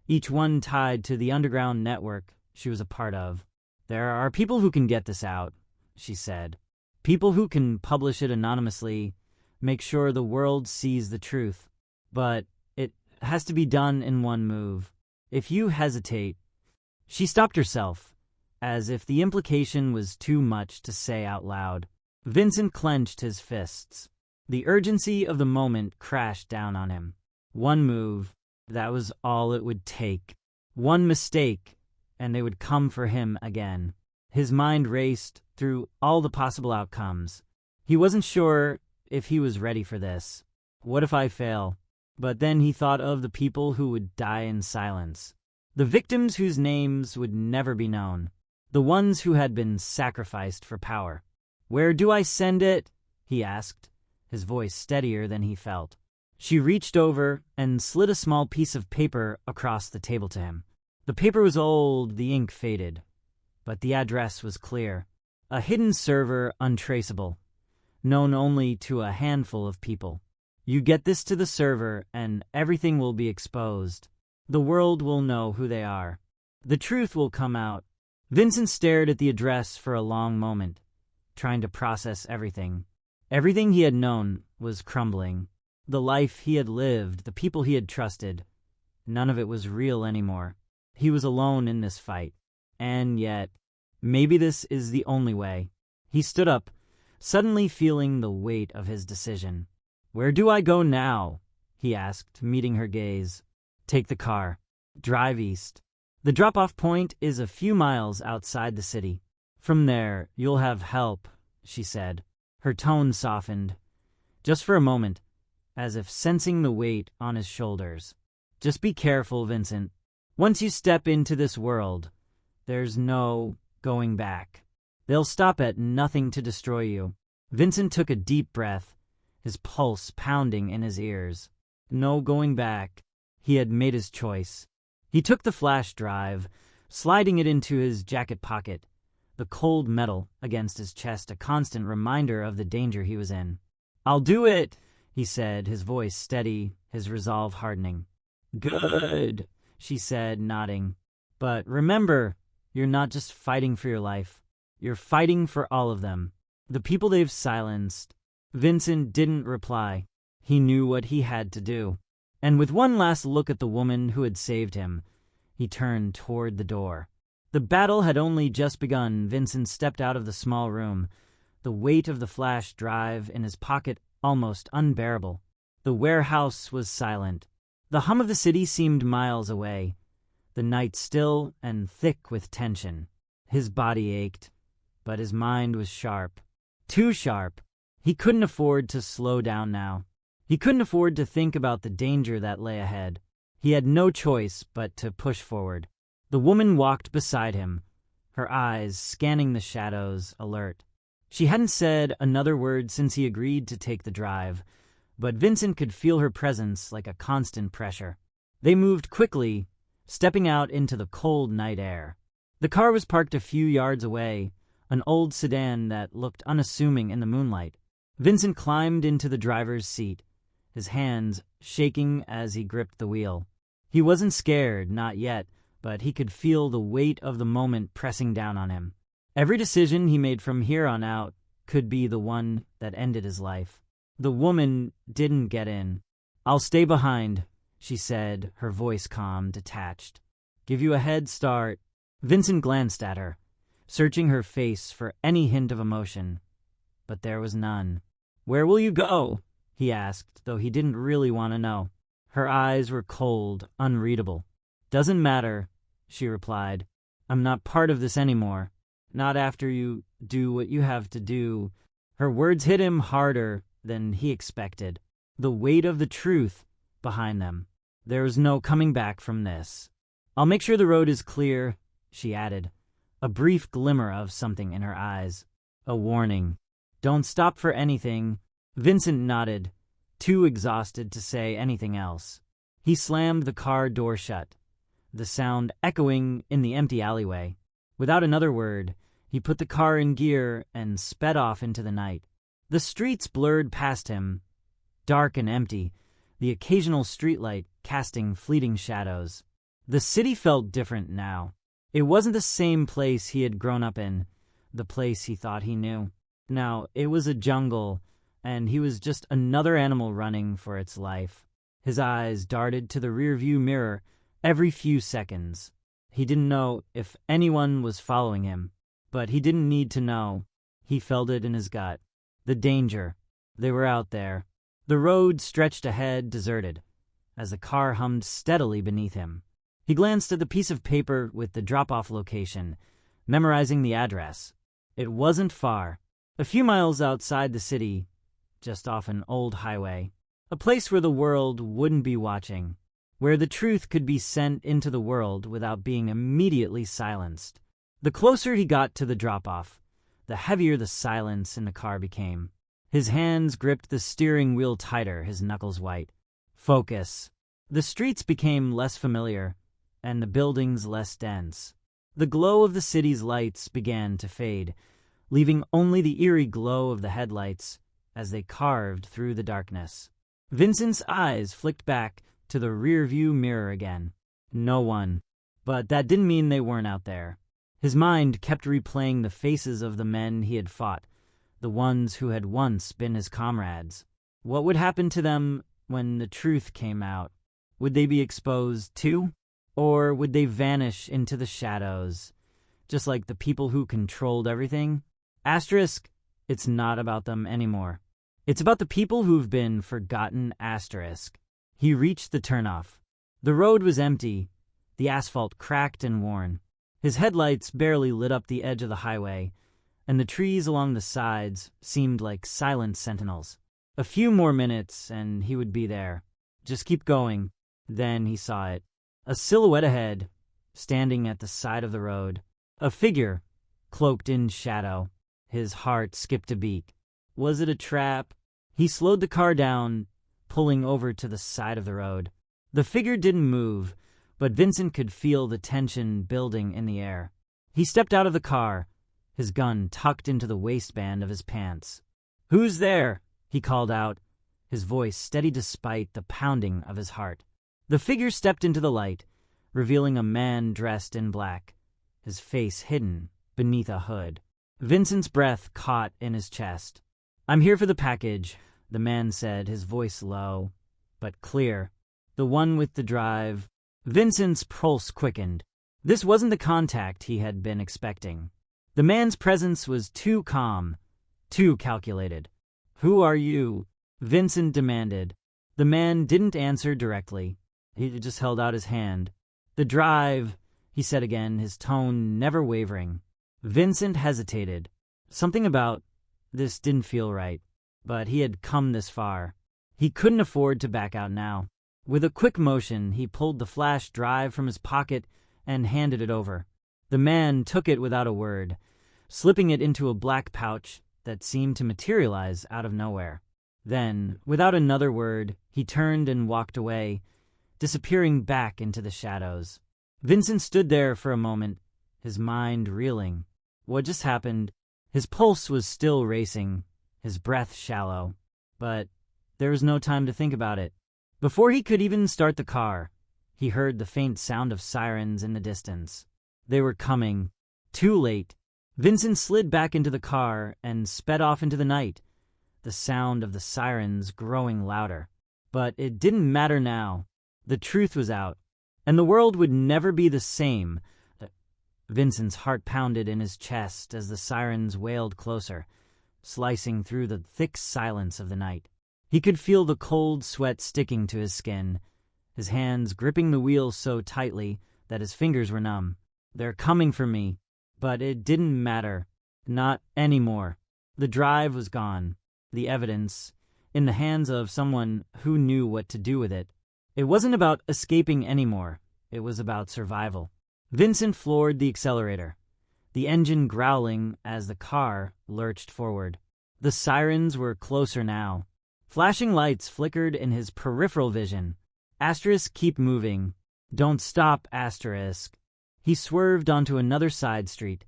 each one tied to the underground network she was a part of. "There are people who can get this out," she said. "People who can publish it anonymously, make sure the world sees the truth. But it has to be done in one move. If you hesitate..." She stopped herself, as if the implication was too much to say out loud. Vincent clenched his fists. The urgency of the moment crashed down on him. One move, that was all it would take. One mistake, and they would come for him again. His mind raced through all the possible outcomes. He wasn't sure if he was ready for this. What if I fail? But then he thought of the people who would die in silence. The victims whose names would never be known. The ones who had been sacrificed for power. "Where do I send it?" he asked, his voice steadier than he felt. She reached over and slid a small piece of paper across the table to him. The paper was old, the ink faded, but the address was clear. A hidden server untraceable, known only to a handful of people. "You get this to the server and everything will be exposed. The world will know who they are. The truth will come out." Vincent stared at the address for a long moment, trying to process everything. Everything he had known was crumbling. The life he had lived, the people he had trusted. None of it was real anymore. He was alone in this fight. And yet, maybe this is the only way. He stood up, suddenly feeling the weight of his decision. "Where do I go now?" he asked, meeting her gaze. "Take the car. Drive east. The drop-off point is a few miles outside the city. From there, you'll have help," she said. Her tone softened, just for a moment, as if sensing the weight on his shoulders. "Just be careful, Vincent. Once you step into this world, there's no going back. They'll stop at nothing to destroy you." Vincent took a deep breath, his pulse pounding in his ears. No going back. He had made his choice. He took the flash drive, sliding it into his jacket pocket, the cold metal against his chest a constant reminder of the danger he was in. "I'll do it," he said, his voice steady, his resolve hardening. "Good," she said, nodding. "But remember, you're not just fighting for your life. You're fighting for all of them. The people they've silenced." Vincent didn't reply. He knew what he had to do. And with one last look at the woman who had saved him, he turned toward the door. The battle had only just begun. Vincent stepped out of the small room, the weight of the flash drive in his pocket almost unbearable. The warehouse was silent. The hum of the city seemed miles away, the night still and thick with tension. His body ached, but his mind was sharp. Too sharp. He couldn't afford to slow down now. He couldn't afford to think about the danger that lay ahead. He had no choice but to push forward. The woman walked beside him, her eyes scanning the shadows, alert. She hadn't said another word since he agreed to take the drive, but Vincent could feel her presence like a constant pressure. They moved quickly, stepping out into the cold night air. The car was parked a few yards away, an old sedan that looked unassuming in the moonlight. Vincent climbed into the driver's seat, his hands shaking as he gripped the wheel. He wasn't scared, not yet, but he could feel the weight of the moment pressing down on him. Every decision he made from here on out could be the one that ended his life. The woman didn't get in. "I'll stay behind," she said, her voice calm, detached. "Give you a head start." Vincent glanced at her, searching her face for any hint of emotion, but there was none. "Where will you go?" he asked, though he didn't really want to know. Her eyes were cold, unreadable. "Doesn't matter," she replied. "I'm not part of this anymore. Not after you do what you have to do." Her words hit him harder than he expected. The weight of the truth behind them. There was no coming back from this. "I'll make sure the road is clear," she added, a brief glimmer of something in her eyes. A warning. "Don't stop for anything." Vincent nodded, too exhausted to say anything else. He slammed the car door shut, the sound echoing in the empty alleyway. Without another word, he put the car in gear and sped off into the night. The streets blurred past him, dark and empty, the occasional streetlight casting fleeting shadows. The city felt different now. It wasn't the same place he had grown up in, the place he thought he knew. Now, it was a jungle, and he was just another animal running for its life. His eyes darted to the rearview mirror every few seconds. He didn't know if anyone was following him, but he didn't need to know. He felt it in his gut. The danger. They were out there. The road stretched ahead, deserted, as the car hummed steadily beneath him. He glanced at the piece of paper with the drop-off location, memorizing the address. It wasn't far. A few miles outside the city, just off an old highway. A place where the world wouldn't be watching, where the truth could be sent into the world without being immediately silenced. The closer he got to the drop-off, the heavier the silence in the car became. His hands gripped the steering wheel tighter, his knuckles white. Focus. The streets became less familiar, and the buildings less dense. The glow of the city's lights began to fade, leaving only the eerie glow of the headlights as they carved through the darkness. Vincent's eyes flicked back to the rearview mirror again. No one. But that didn't mean they weren't out there. His mind kept replaying the faces of the men he had fought, the ones who had once been his comrades. What would happen to them when the truth came out? Would they be exposed too? Or would they vanish into the shadows, just like the people who controlled everything? Asterisk, it's not about them anymore. It's about the people who've been forgotten, asterisk. He reached the turnoff. The road was empty, the asphalt cracked and worn. His headlights barely lit up the edge of the highway, and the trees along the sides seemed like silent sentinels. A few more minutes, and he would be there. Just keep going. Then he saw it. A silhouette ahead, standing at the side of the road. A figure, cloaked in shadow. His heart skipped a beat. Was it a trap? He slowed the car down, pulling over to the side of the road. The figure didn't move, but Vincent could feel the tension building in the air. He stepped out of the car, his gun tucked into the waistband of his pants. "Who's there?" he called out, his voice steady despite the pounding of his heart. The figure stepped into the light, revealing a man dressed in black, his face hidden beneath a hood. Vincent's breath caught in his chest. "I'm here for the package," the man said, his voice low, but clear. "The one with the drive." Vincent's pulse quickened. This wasn't the contact he had been expecting. The man's presence was too calm, too calculated. "Who are you?" Vincent demanded. The man didn't answer directly. He just held out his hand. "The drive," he said again, his tone never wavering. Vincent hesitated. Something about this didn't feel right, but he had come this far. He couldn't afford to back out now. With a quick motion, he pulled the flash drive from his pocket and handed it over. The man took it without a word, slipping it into a black pouch that seemed to materialize out of nowhere. Then, without another word, he turned and walked away, disappearing back into the shadows. Vincent stood there for a moment, his mind reeling. What just happened? His pulse was still racing, his breath shallow. But there was no time to think about it. Before he could even start the car, he heard the faint sound of sirens in the distance. They were coming. Too late. Vincent slid back into the car and sped off into the night, the sound of the sirens growing louder. But it didn't matter now. The truth was out, and the world would never be the same. Vincent's heart pounded in his chest as the sirens wailed closer, slicing through the thick silence of the night. He could feel the cold sweat sticking to his skin, his hands gripping the wheel so tightly that his fingers were numb. They're coming for me, but it didn't matter. Not anymore. The drive was gone, the evidence, in the hands of someone who knew what to do with it. It wasn't about escaping anymore. It was about survival. Vincent floored the accelerator, the engine growling as the car lurched forward. The sirens were closer now. Flashing lights flickered in his peripheral vision. Asterisk, keep moving. Don't stop, asterisk. He swerved onto another side street,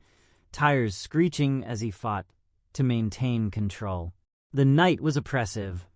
tires screeching as he fought to maintain control. The night was oppressive,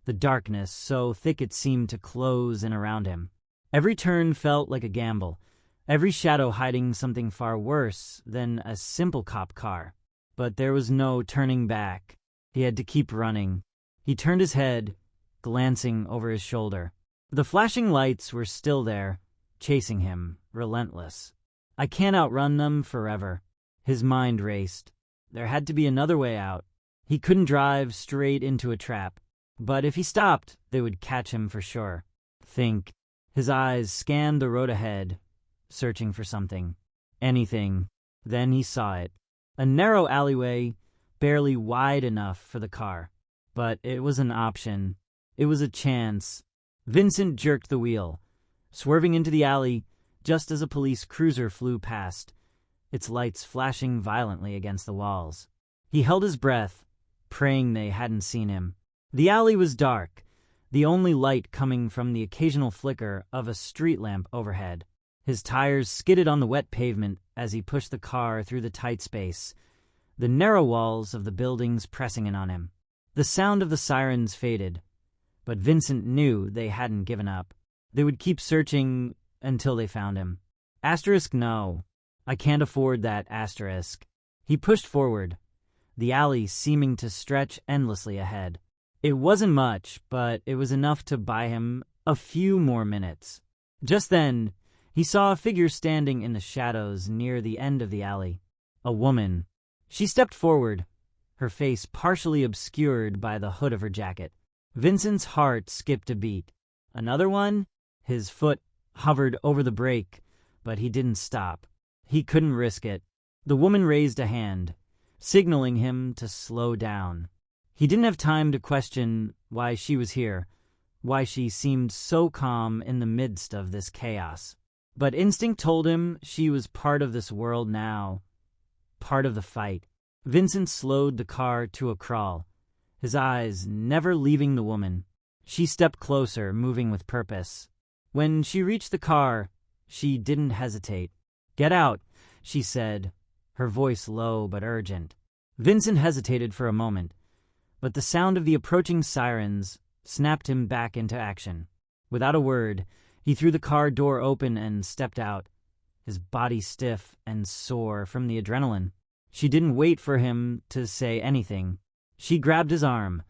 the darkness so thick it seemed to close in around him. Every turn felt like a gamble, every shadow hiding something far worse than a simple cop car. But there was no turning back. He had to keep running. He turned his head, glancing over his shoulder. The flashing lights were still there, chasing him, relentless. I can't outrun them forever. His mind raced. There had to be another way out. He couldn't drive straight into a trap. But if he stopped, they would catch him for sure. Think. His eyes scanned the road ahead, searching for something. Anything. Then he saw it. A narrow alleyway, barely wide enough for the car. But it was an option. It was a chance. Vincent jerked the wheel, swerving into the alley just as a police cruiser flew past, its lights flashing violently against the walls. He held his breath, praying they hadn't seen him. The alley was dark, the only light coming from the occasional flicker of a street lamp overhead. His tires skidded on the wet pavement as he pushed the car through the tight space, the narrow walls of the buildings pressing in on him. The sound of the sirens faded, but Vincent knew they hadn't given up. They would keep searching until they found him. Asterisk, no. I can't afford that, asterisk. He pushed forward, the alley seeming to stretch endlessly ahead. It wasn't much, but it was enough to buy him a few more minutes. Just then, he saw a figure standing in the shadows near the end of the alley. A woman. She stepped forward, her face partially obscured by the hood of her jacket. Vincent's heart skipped a beat. Another one? His foot hovered over the brake, but he didn't stop. He couldn't risk it. The woman raised a hand, signaling him to slow down. He didn't have time to question why she was here, why she seemed so calm in the midst of this chaos. But instinct told him she was part of this world now, part of the fight. Vincent slowed the car to a crawl, his eyes never leaving the woman. She stepped closer, moving with purpose. When she reached the car, she didn't hesitate. "Get out," she said, her voice low but urgent. Vincent hesitated for a moment, but the sound of the approaching sirens snapped him back into action. Without a word, he threw the car door open and stepped out, his body stiff and sore from the adrenaline. She didn't wait for him to say anything. She grabbed his arm,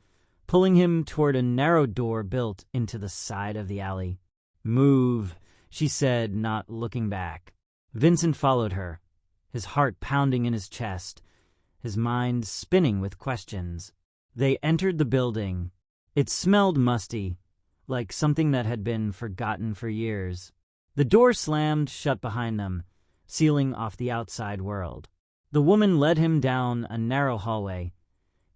pulling him toward a narrow door built into the side of the alley. "Move," she said, not looking back. Vincent followed her, his heart pounding in his chest, his mind spinning with questions. They entered the building. It smelled musty, like something that had been forgotten for years. The door slammed shut behind them, sealing off the outside world. The woman led him down a narrow hallway,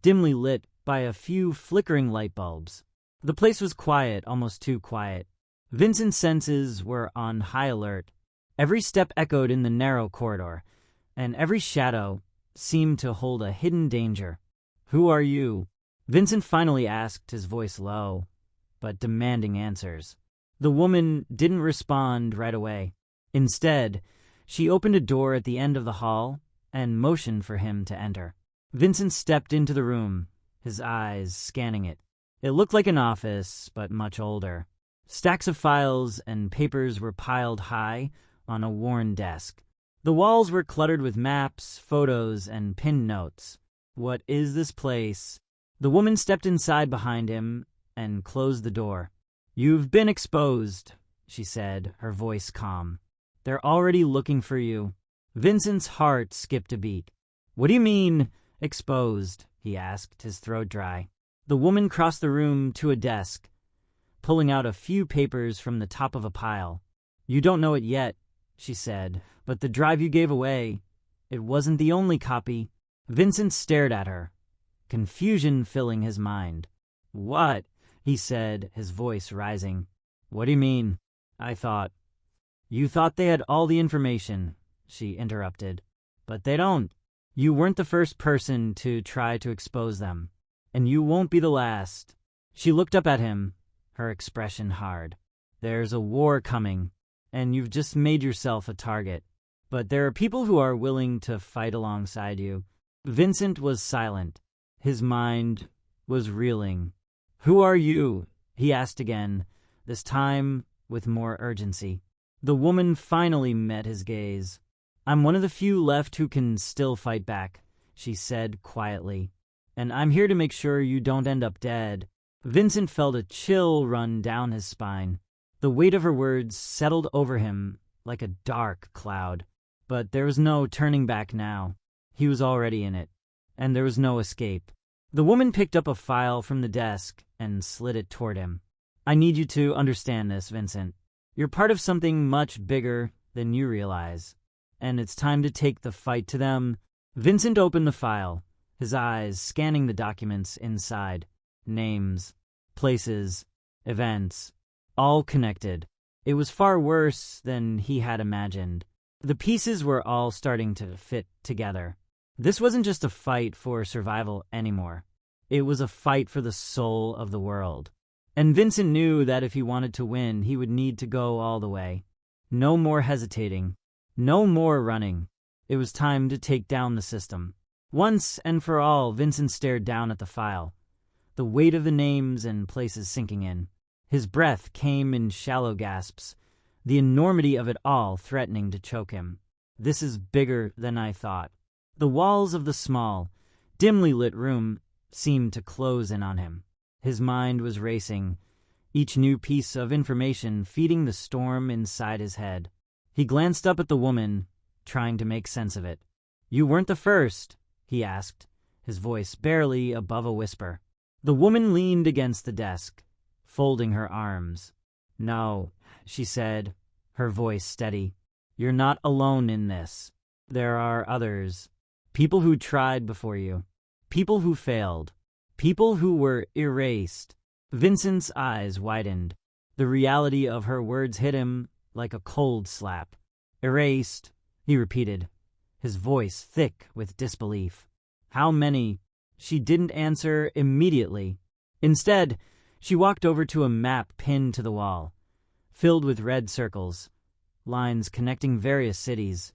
dimly lit by a few flickering light bulbs. The place was quiet, almost too quiet. Vincent's senses were on high alert. Every step echoed in the narrow corridor, and every shadow seemed to hold a hidden danger. "Who are you?" Vincent finally asked, his voice low, but demanding answers. The woman didn't respond right away. Instead, she opened a door at the end of the hall and motioned for him to enter. Vincent stepped into the room, his eyes scanning it. It looked like an office, but much older. Stacks of files and papers were piled high on a worn desk. The walls were cluttered with maps, photos, and pinned notes. "What is this place?" The woman stepped inside behind him and closed the door. "You've been exposed," she said, her voice calm. "They're already looking for you." Vincent's heart skipped a beat. "What do you mean, exposed?" he asked, his throat dry. The woman crossed the room to a desk, pulling out a few papers from the top of a pile. "You don't know it yet," she said, "but the drive you gave away, it wasn't the only copy." Vincent stared at her, confusion filling his mind. "What?" he said, his voice rising. "What do you mean?" "I thought." "You thought they had all the information," she interrupted. "But they don't. You weren't the first person to try to expose them, and you won't be the last." She looked up at him, her expression hard. "There's a war coming, and you've just made yourself a target. But there are people who are willing to fight alongside you." Vincent was silent. His mind was reeling. "Who are you?" he asked again, this time with more urgency. The woman finally met his gaze. "I'm one of the few left who can still fight back," she said quietly. "And I'm here to make sure you don't end up dead." Vincent felt a chill run down his spine. The weight of her words settled over him like a dark cloud. But there was no turning back now. He was already in it, and there was no escape. The woman picked up a file from the desk and slid it toward him. "I need you to understand this, Vincent. You're part of something much bigger than you realize, and it's time to take the fight to them." Vincent opened the file, his eyes scanning the documents inside. Names, places, events, all connected. It was far worse than he had imagined. The pieces were all starting to fit together. This wasn't just a fight for survival anymore. It was a fight for the soul of the world. And Vincent knew that if he wanted to win, he would need to go all the way. No more hesitating. No more running. It was time to take down the system. Once and for all, Vincent stared down at the file, the weight of the names and places sinking in. His breath came in shallow gasps, the enormity of it all threatening to choke him. "This is bigger than I thought." The walls of the small, dimly lit room seemed to close in on him. His mind was racing, each new piece of information feeding the storm inside his head. He glanced up at the woman, trying to make sense of it. "You weren't the first?" he asked, his voice barely above a whisper. The woman leaned against the desk, folding her arms. "No," she said, her voice steady. "You're not alone in this. There are others. People who tried before you. People who failed. People who were erased." Vincent's eyes widened. The reality of her words hit him like a cold slap. "Erased," he repeated, his voice thick with disbelief. "How many?" She didn't answer immediately. Instead, she walked over to a map pinned to the wall, filled with red circles, lines connecting various cities,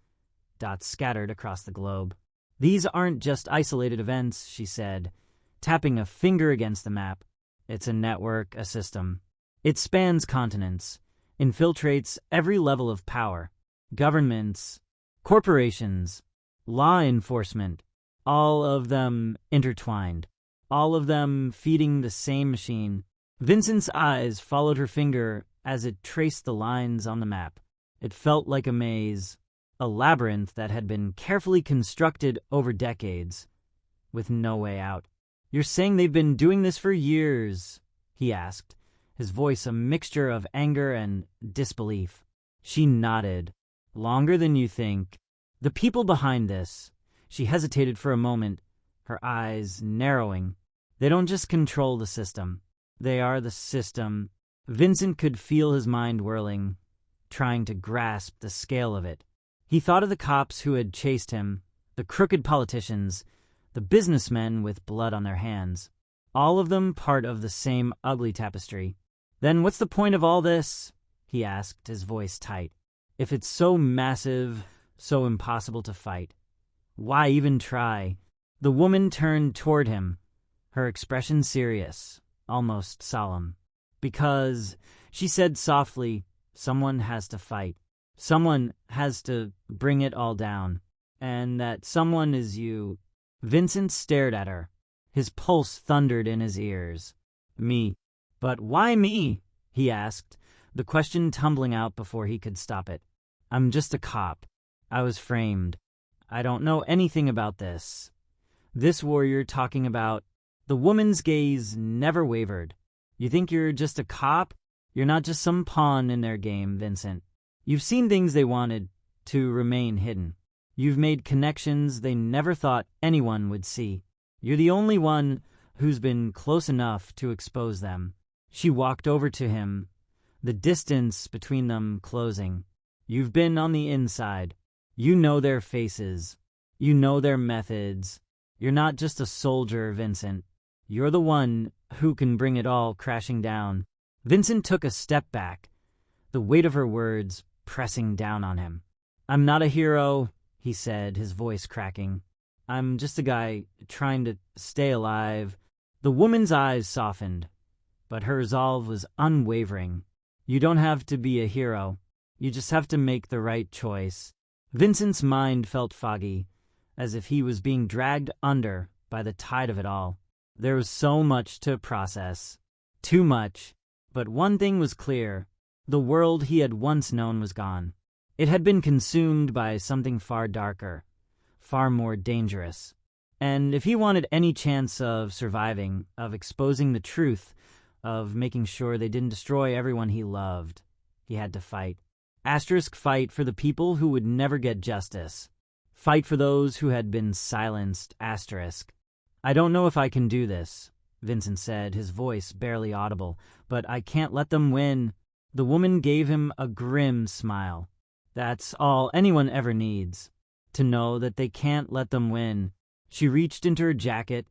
dots scattered across the globe. "These aren't just isolated events," she said, tapping a finger against the map. "It's a network, a system. It spans continents, infiltrates every level of power. Governments, corporations, law enforcement, all of them intertwined, all of them feeding the same machine." Vincent's eyes followed her finger as it traced the lines on the map. It felt like a maze, a labyrinth that had been carefully constructed over decades, with no way out. "You're saying they've been doing this for years?" he asked, his voice a mixture of anger and disbelief. She nodded. "Longer than you think. The people behind this." She hesitated for a moment, her eyes narrowing. "They don't just control the system. They are the system. Vincent could feel his mind whirling, trying to grasp the scale of it. He thought of the cops who had chased him, the crooked politicians, the businessmen with blood on their hands. All of them part of the same ugly tapestry. Then what's the point of all this? He asked, his voice tight. If it's so massive, so impossible to fight, why even try? The woman turned toward him, her expression serious, almost solemn. Because, she said softly, someone has to fight. Someone has to bring it all down. And that someone is you. Vincent stared at her. His pulse thundered in his ears. Me. But why me? He asked, the question tumbling out before he could stop it. I'm just a cop. I was framed. I don't know anything about this. This war you're talking about. The woman's gaze never wavered. You think you're just a cop? You're not just some pawn in their game, Vincent. You've seen things they wanted to remain hidden. You've made connections they never thought anyone would see. You're the only one who's been close enough to expose them. She walked over to him, the distance between them closing. You've been on the inside. You know their faces. You know their methods. You're not just a soldier, Vincent. You're the one who can bring it all crashing down. Vincent took a step back, the weight of her words pressing down on him. I'm not a hero, he said, his voice cracking. I'm just a guy trying to stay alive. The woman's eyes softened, but her resolve was unwavering. You don't have to be a hero. You just have to make the right choice. Vincent's mind felt foggy, as if he was being dragged under by the tide of it all. There was so much to process. Too much. But one thing was clear. The world he had once known was gone. It had been consumed by something far darker, far more dangerous. And if he wanted any chance of surviving, of exposing the truth, of making sure they didn't destroy everyone he loved, he had to fight. Asterisk fight for the people who would never get justice. Fight for those who had been silenced. Asterisk. I don't know if I can do this, Vincent said, his voice barely audible, but I can't let them win. The woman gave him a grim smile. That's all anyone ever needs, to know that they can't let them win. She reached into her jacket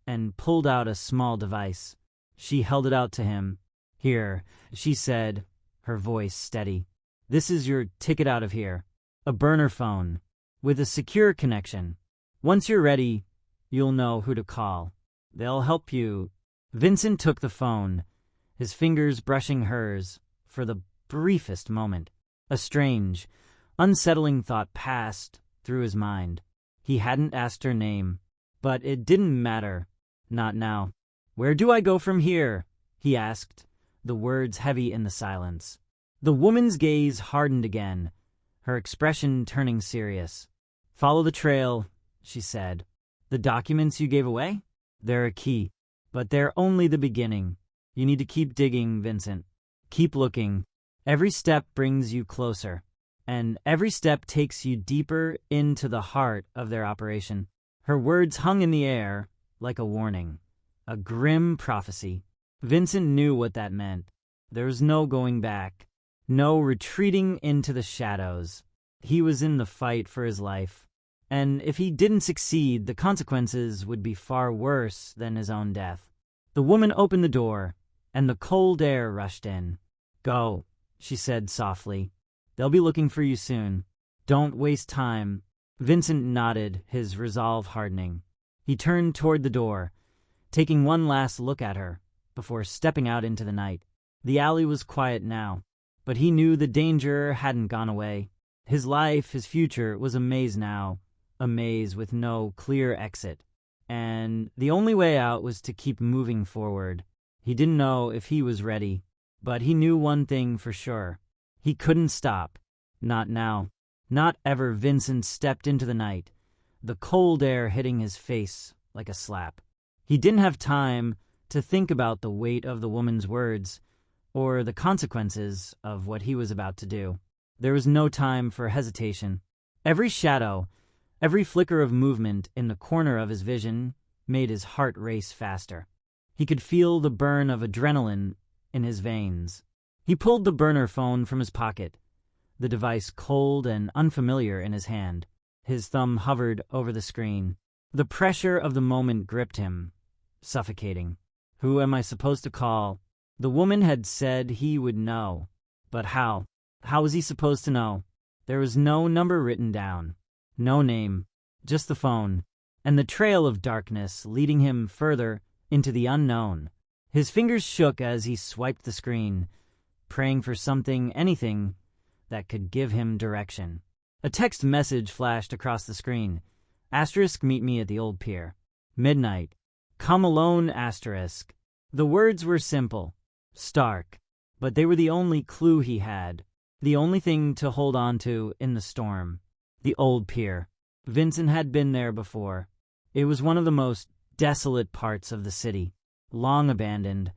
and pulled out a small device. She held it out to him. Here, she said, her voice steady. This is your ticket out of here. A burner phone, with a secure connection. Once you're ready, you'll know who to call. They'll help you. Vincent took the phone, his fingers brushing hers for the briefest moment. A strange, unsettling thought passed through his mind. He hadn't asked her name, but it didn't matter. Not now. Where do I go from here? He asked, the words heavy in the silence. The woman's gaze hardened again, her expression turning serious. Follow the trail, she said. The documents you gave away? They're a key, but they're only the beginning. You need to keep digging, Vincent. Keep looking. Every step brings you closer, and every step takes you deeper into the heart of their operation. Her words hung in the air like a warning, a grim prophecy. Vincent knew what that meant. There was no going back, no retreating into the shadows. He was in the fight for his life. And if he didn't succeed, the consequences would be far worse than his own death. The woman opened the door, and the cold air rushed in. Go, she said softly. They'll be looking for you soon. Don't waste time. Vincent nodded, his resolve hardening. He turned toward the door, taking one last look at her, before stepping out into the night. The alley was quiet now, but he knew the danger hadn't gone away. His life, his future, was a maze now. A maze with no clear exit, and the only way out was to keep moving forward. He didn't know if he was ready, but he knew one thing for sure. He couldn't stop. Not now. Not ever. Vincent stepped into the night, the cold air hitting his face like a slap. He didn't have time to think about the weight of the woman's words or the consequences of what he was about to do. There was no time for hesitation. Every shadow, every flicker of movement in the corner of his vision made his heart race faster. He could feel the burn of adrenaline in his veins. He pulled the burner phone from his pocket, the device cold and unfamiliar in his hand. His thumb hovered over the screen. The pressure of the moment gripped him, suffocating. Who am I supposed to call? The woman had said he would know. But how? How was he supposed to know? There was no number written down, no name, just the phone, and the trail of darkness leading him further into the unknown. His fingers shook as he swiped the screen, praying for something, anything, that could give him direction. A text message flashed across the screen. Asterisk, meet me at the old pier. Midnight. Come alone, asterisk. The words were simple, stark, but they were the only clue he had, the only thing to hold on to in the storm. The old pier. Vincent had been there before. It was one of the most desolate parts of the city, long abandoned,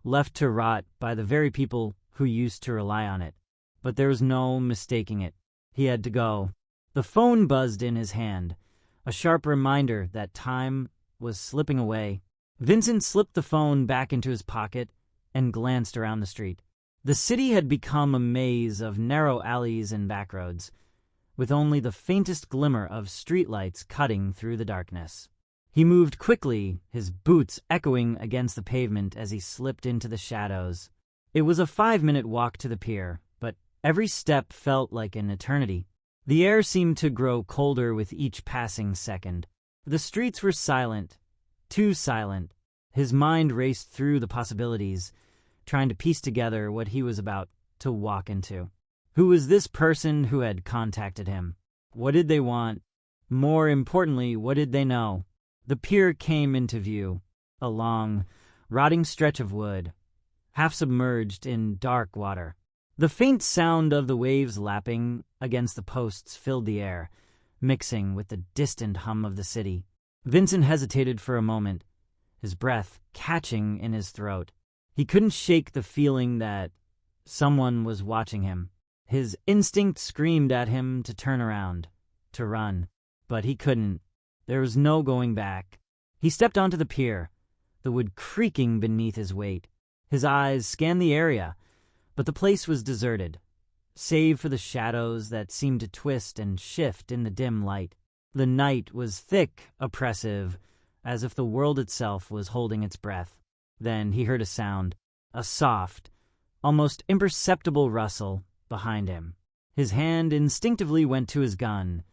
left to rot by the very people who used to rely on it. But there was no mistaking it. He had to go. The phone buzzed in his hand, a sharp reminder that time was slipping away. Vincent slipped the phone back into his pocket and glanced around the street. The city had become a maze of narrow alleys and backroads, with only the faintest glimmer of streetlights cutting through the darkness. He moved quickly, his boots echoing against the pavement as he slipped into the shadows. It was a 5-minute walk to the pier, but every step felt like an eternity. The air seemed to grow colder with each passing second. The streets were silent, too silent. His mind raced through the possibilities, trying to piece together what he was about to walk into. Who was this person who had contacted him? What did they want? More importantly, what did they know? The pier came into view, a long, rotting stretch of wood, half submerged in dark water. The faint sound of the waves lapping against the posts filled the air, mixing with the distant hum of the city. Vincent hesitated for a moment, his breath catching in his throat. He couldn't shake the feeling that someone was watching him. His instinct screamed at him to turn around, to run, but he couldn't. There was no going back. He stepped onto the pier, the wood creaking beneath his weight. His eyes scanned the area, but the place was deserted, save for the shadows that seemed to twist and shift in the dim light. The night was thick, oppressive, as if the world itself was holding its breath. Then he heard a sound, a soft, almost imperceptible rustle behind him. His hand instinctively went to his gun,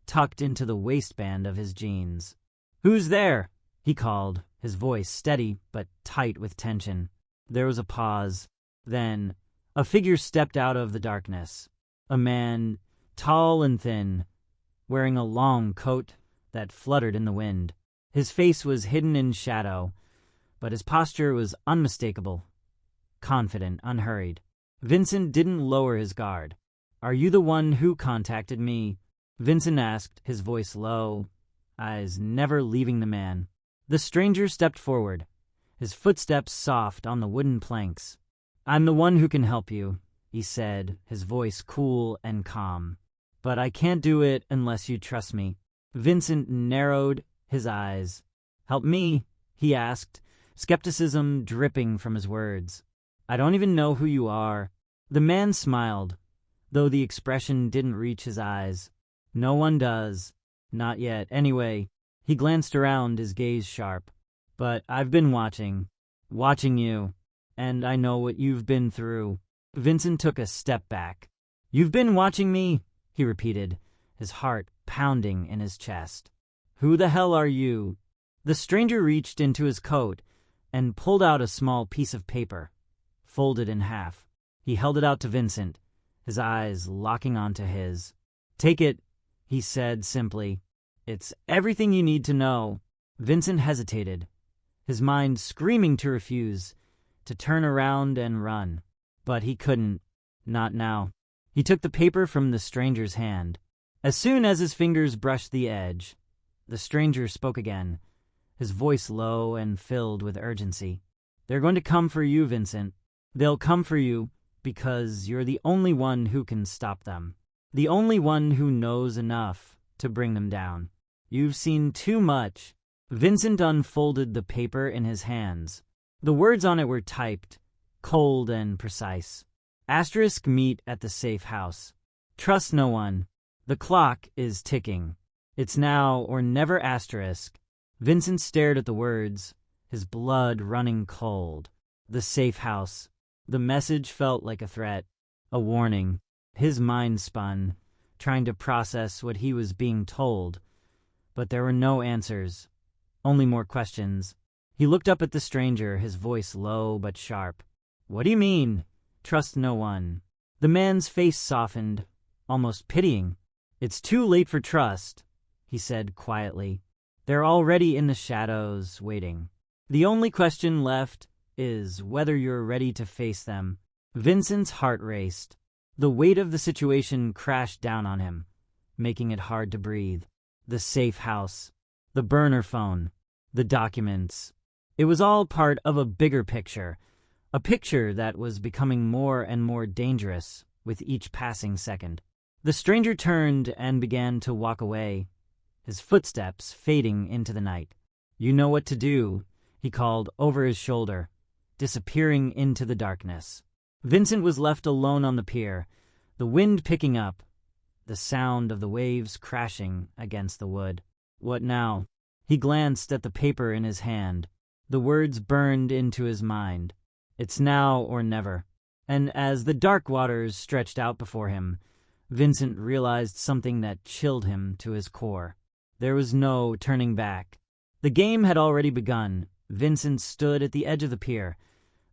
tucked into the waistband of his jeans. "Who's there?" he called, his voice steady but tight with tension. There was a pause. Then a figure stepped out of the darkness. A man, tall and thin, wearing a long coat that fluttered in the wind. His face was hidden in shadow, but his posture was unmistakable, confident, unhurried. Vincent didn't lower his guard. "Are you the one who contacted me?" Vincent asked, his voice low, eyes never leaving the man. The stranger stepped forward, his footsteps soft on the wooden planks. "I'm the one who can help you," he said, his voice cool and calm. "But I can't do it unless you trust me." Vincent narrowed his eyes. "Help me?" he asked, skepticism dripping from his words. "I don't even know who you are." The man smiled, though the expression didn't reach his eyes. "No one does. Not yet. Anyway," he glanced around, his gaze sharp. "But I've been watching you, and I know what you've been through." Vincent took a step back. "You've been watching me?" he repeated, his heart pounding in his chest. "Who the hell are you?" The stranger reached into his coat and pulled out a small piece of paper, folded in half. He held it out to Vincent, his eyes locking onto his. "Take it," he said simply. "It's everything you need to know." Vincent hesitated, his mind screaming to refuse, to turn around and run. But he couldn't. Not now. He took the paper from the stranger's hand. As soon as his fingers brushed the edge, the stranger spoke again, his voice low and filled with urgency. "They're going to come for you, Vincent. They'll come for you because you're the only one who can stop them. The only one who knows enough to bring them down. You've seen too much." Vincent unfolded the paper in his hands, The words on it were typed, cold and precise. Asterisk meet at the safe house. Trust no one. The clock is ticking. It's now or never asterisk. Vincent stared at the words, his blood running cold. The safe house. The message felt like a threat, a warning. His mind spun, trying to process what he was being told. But there were no answers, only more questions. He looked up at the stranger, his voice low but sharp. "What do you mean? Trust no one." The man's face softened, almost pitying. "It's too late for trust," he said quietly. "They're already in the shadows, waiting. The only question left is whether you're ready to face them." Vincent's heart raced. The weight of the situation crashed down on him, making it hard to breathe. The safe house, the burner phone, the documents. It was all part of a bigger picture, a picture that was becoming more and more dangerous with each passing second. The stranger turned and began to walk away, his footsteps fading into the night. "You know what to do," he called over his shoulder, disappearing into the darkness. Vincent was left alone on the pier, the wind picking up, the sound of the waves crashing against the wood. What now? He glanced at the paper in his hand. The words burned into his mind. It's now or never. And as the dark waters stretched out before him, Vincent realized something that chilled him to his core. There was no turning back. The game had already begun. Vincent stood at the edge of the pier,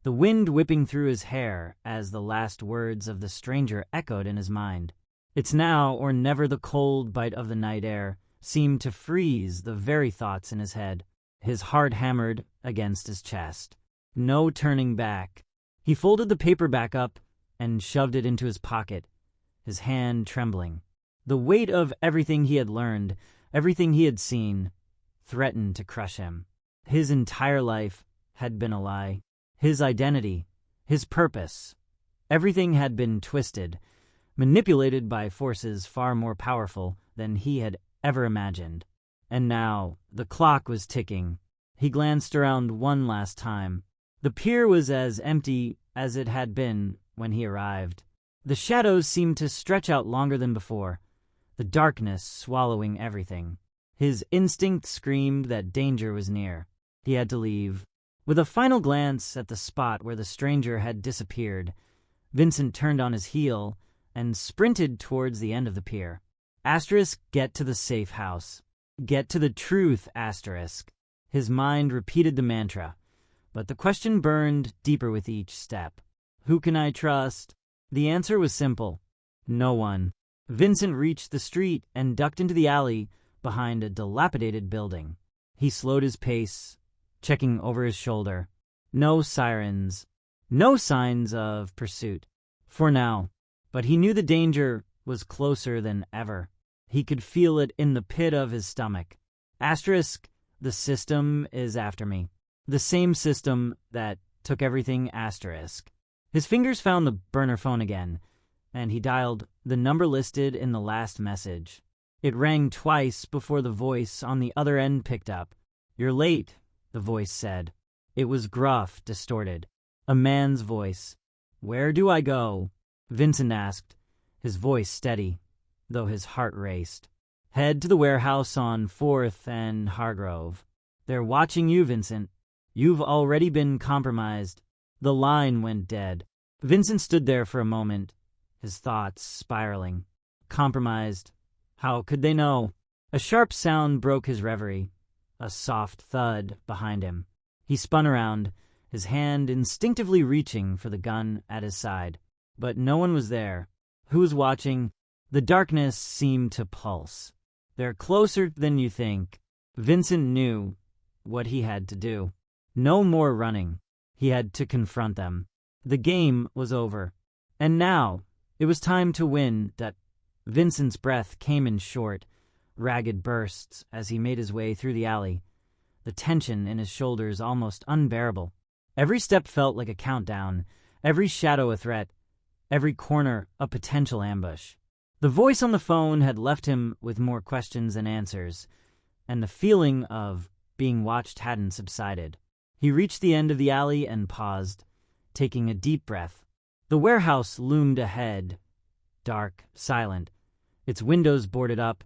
the wind whipping through his hair as the last words of the stranger echoed in his mind. It's now or never. The cold bite of the night air seemed to freeze the very thoughts in his head. His heart hammered against his chest. No turning back. He folded the paper back up and shoved it into his pocket, his hand trembling. The weight of everything he had learned, everything he had seen, threatened to crush him. His entire life had been a lie. His identity, his purpose, everything had been twisted, manipulated by forces far more powerful than he had ever imagined. And now the clock was ticking. He glanced around one last time. The pier was as empty as it had been when he arrived. The shadows seemed to stretch out longer than before, the darkness swallowing everything. His instinct screamed that danger was near. He had to leave. With a final glance at the spot where the stranger had disappeared, Vincent turned on his heel and sprinted towards the end of the pier. Asterisk, get to the safe house. Get to the truth, asterisk. His mind repeated the mantra, but the question burned deeper with each step. Who can I trust? The answer was simple. No one. Vincent reached the street and ducked into the alley behind a dilapidated building. He slowed his pace, checking over his shoulder. No sirens. No signs of pursuit. For now. But he knew the danger was closer than ever. He could feel it in the pit of his stomach. Asterisk, the system is after me. The same system that took everything, asterisk. His fingers found the burner phone again, and he dialed the number listed in the last message. It rang twice before the voice on the other end picked up. "You're late," the voice said. It was gruff, distorted. A man's voice. "Where do I go?" Vincent asked, his voice steady, though his heart raced. "Head to the warehouse on 4th and Hargrove. They're watching you, Vincent. You've already been compromised." The line went dead. Vincent stood there for a moment, his thoughts spiraling. Compromised. How could they know? A sharp sound broke his reverie, a soft thud behind him. He spun around, his hand instinctively reaching for the gun at his side. But no one was there. Who was watching? The darkness seemed to pulse. "They're closer than you think." Vincent knew what he had to do. No more running. He had to confront them. The game was over. And now, it was time to win. That Vincent's breath came in short, ragged bursts as he made his way through the alley, the tension in his shoulders almost unbearable. Every step felt like a countdown, every shadow a threat, every corner a potential ambush. The voice on the phone had left him with more questions than answers, and the feeling of being watched hadn't subsided. He reached the end of the alley and paused, taking a deep breath. The warehouse loomed ahead, dark, silent, its windows boarded up,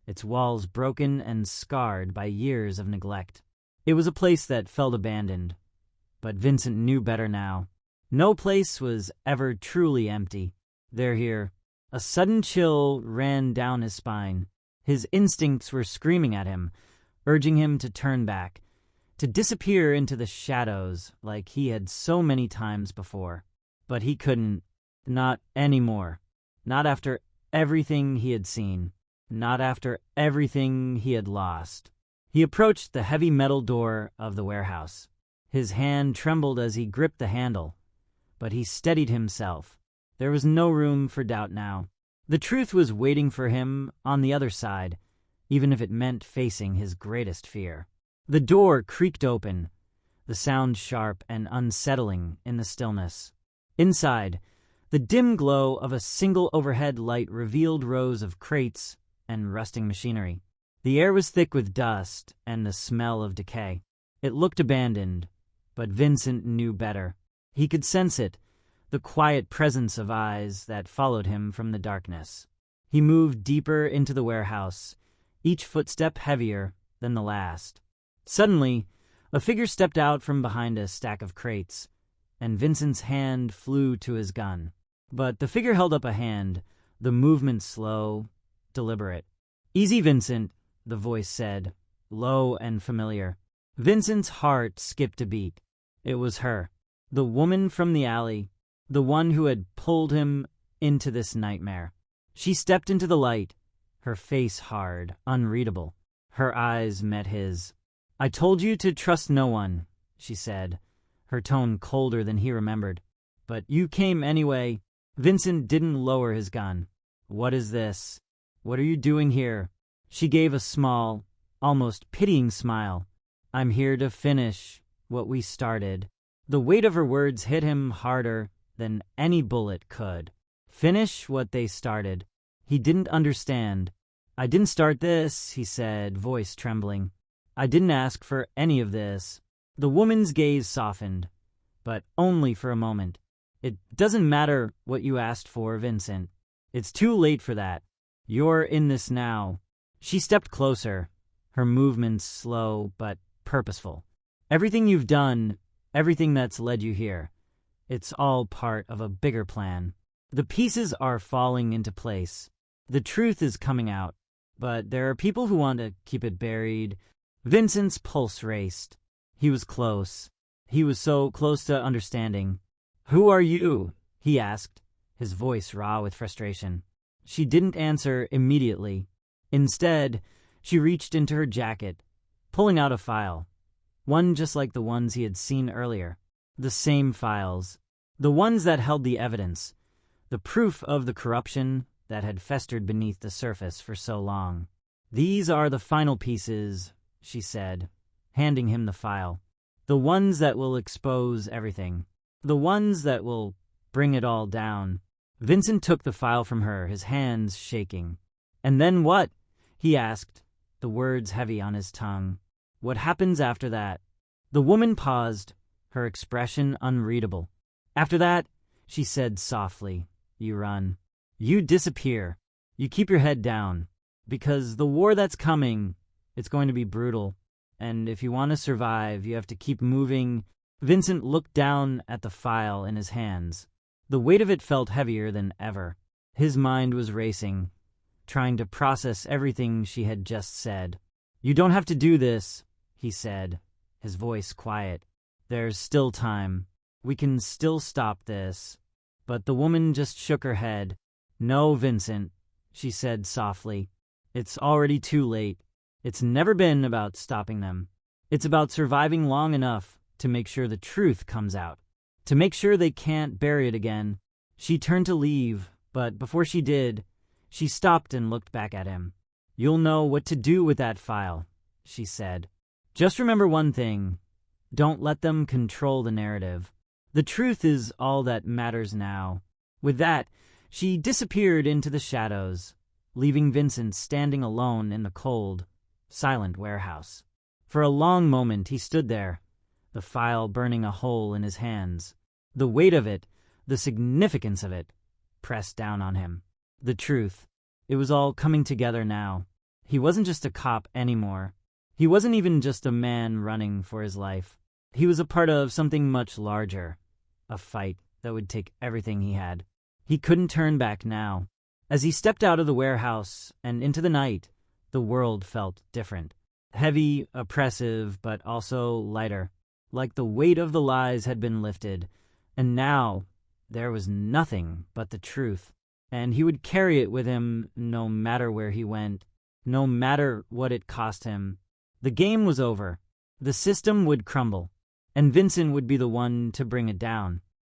its walls broken and scarred by years of neglect. It was a place that felt abandoned, but Vincent knew better now. No place was ever truly empty. They're here. A sudden chill ran down his spine. His instincts were screaming at him, urging him to turn back, to disappear into the shadows like he had so many times before. But he couldn't. Not anymore. Not after everything he had seen. Not after everything he had lost. He approached the heavy metal door of the warehouse. His hand trembled as he gripped the handle, but he steadied himself. There was no room for doubt now. The truth was waiting for him on the other side, even if it meant facing his greatest fear. The door creaked open, the sound sharp and unsettling in the stillness. Inside, the dim glow of a single overhead light revealed rows of crates and rusting machinery. The air was thick with dust and the smell of decay. It looked abandoned, but Vincent knew better. He could sense it, the quiet presence of eyes that followed him from the darkness. He moved deeper into the warehouse, each footstep heavier than the last. Suddenly, a figure stepped out from behind a stack of crates, and Vincent's hand flew to his gun. But the figure held up a hand, the movement slow, deliberate. "Easy, Vincent," the voice said, low and familiar. Vincent's heart skipped a beat. It was her, the woman from the alley, the one who had pulled him into this nightmare. She stepped into the light, her face hard, unreadable. Her eyes met his. "I told you to trust no one," she said, her tone colder than he remembered. "But you came anyway." Vincent didn't lower his gun. "What is this? What are you doing here?" She gave a small, almost pitying smile. "I'm here to finish what we started." The weight of her words hit him harder than any bullet could. Finish what they started. He didn't understand. "I didn't start this," he said, voice trembling. "I didn't ask for any of this." The woman's gaze softened, but only for a moment. "It doesn't matter what you asked for, Vincent. It's too late for that. You're in this now." She stepped closer, her movements slow but purposeful. "Everything you've done, everything that's led you here, it's all part of a bigger plan. The pieces are falling into place. The truth is coming out, but there are people who want to keep it buried." Vincent's pulse raced. He was close. He was so close to understanding. "Who are you?" he asked, his voice raw with frustration. She didn't answer immediately. Instead, she reached into her jacket, pulling out a file. One just like the ones he had seen earlier. The same files. The ones that held the evidence. The proof of the corruption that had festered beneath the surface for so long. "These are the final pieces," she said, handing him the file. "The ones that will expose everything. The ones that will bring it all down." Vincent took the file from her, his hands shaking. "And then what?" he asked, the words heavy on his tongue. "What happens after that?" The woman paused, her expression unreadable. "After that," she said softly, "you run. You disappear. You keep your head down. Because the war that's coming, it's going to be brutal. And if you want to survive, you have to keep moving." Vincent looked down at the file in his hands. The weight of it felt heavier than ever. His mind was racing, trying to process everything she had just said. "You don't have to do this," he said, his voice quiet. "There's still time. We can still stop this." But the woman just shook her head. "No, Vincent," she said softly. "It's already too late. It's never been about stopping them. It's about surviving long enough to make sure the truth comes out. To make sure they can't bury it again." She turned to leave, but before she did, she stopped and looked back at him. "You'll know what to do with that file," she said. "Just remember one thing. Don't let them control the narrative. The truth is all that matters now." With that, she disappeared into the shadows, leaving Vincent standing alone in the cold, silent warehouse. For a long moment he stood there, the file burning a hole in his hands. The weight of it, the significance of it, pressed down on him. The truth. It was all coming together now. He wasn't just a cop anymore. He wasn't even just a man running for his life. He was a part of something much larger. A fight that would take everything he had. He couldn't turn back now. As he stepped out of the warehouse and into the night, the world felt different. Heavy, oppressive, but also lighter. Like the weight of the lies had been lifted. And now there was nothing but the truth. And he would carry it with him no matter where he went, no matter what it cost him. The game was over. The system would crumble, and Vincent would be the one to bring it down.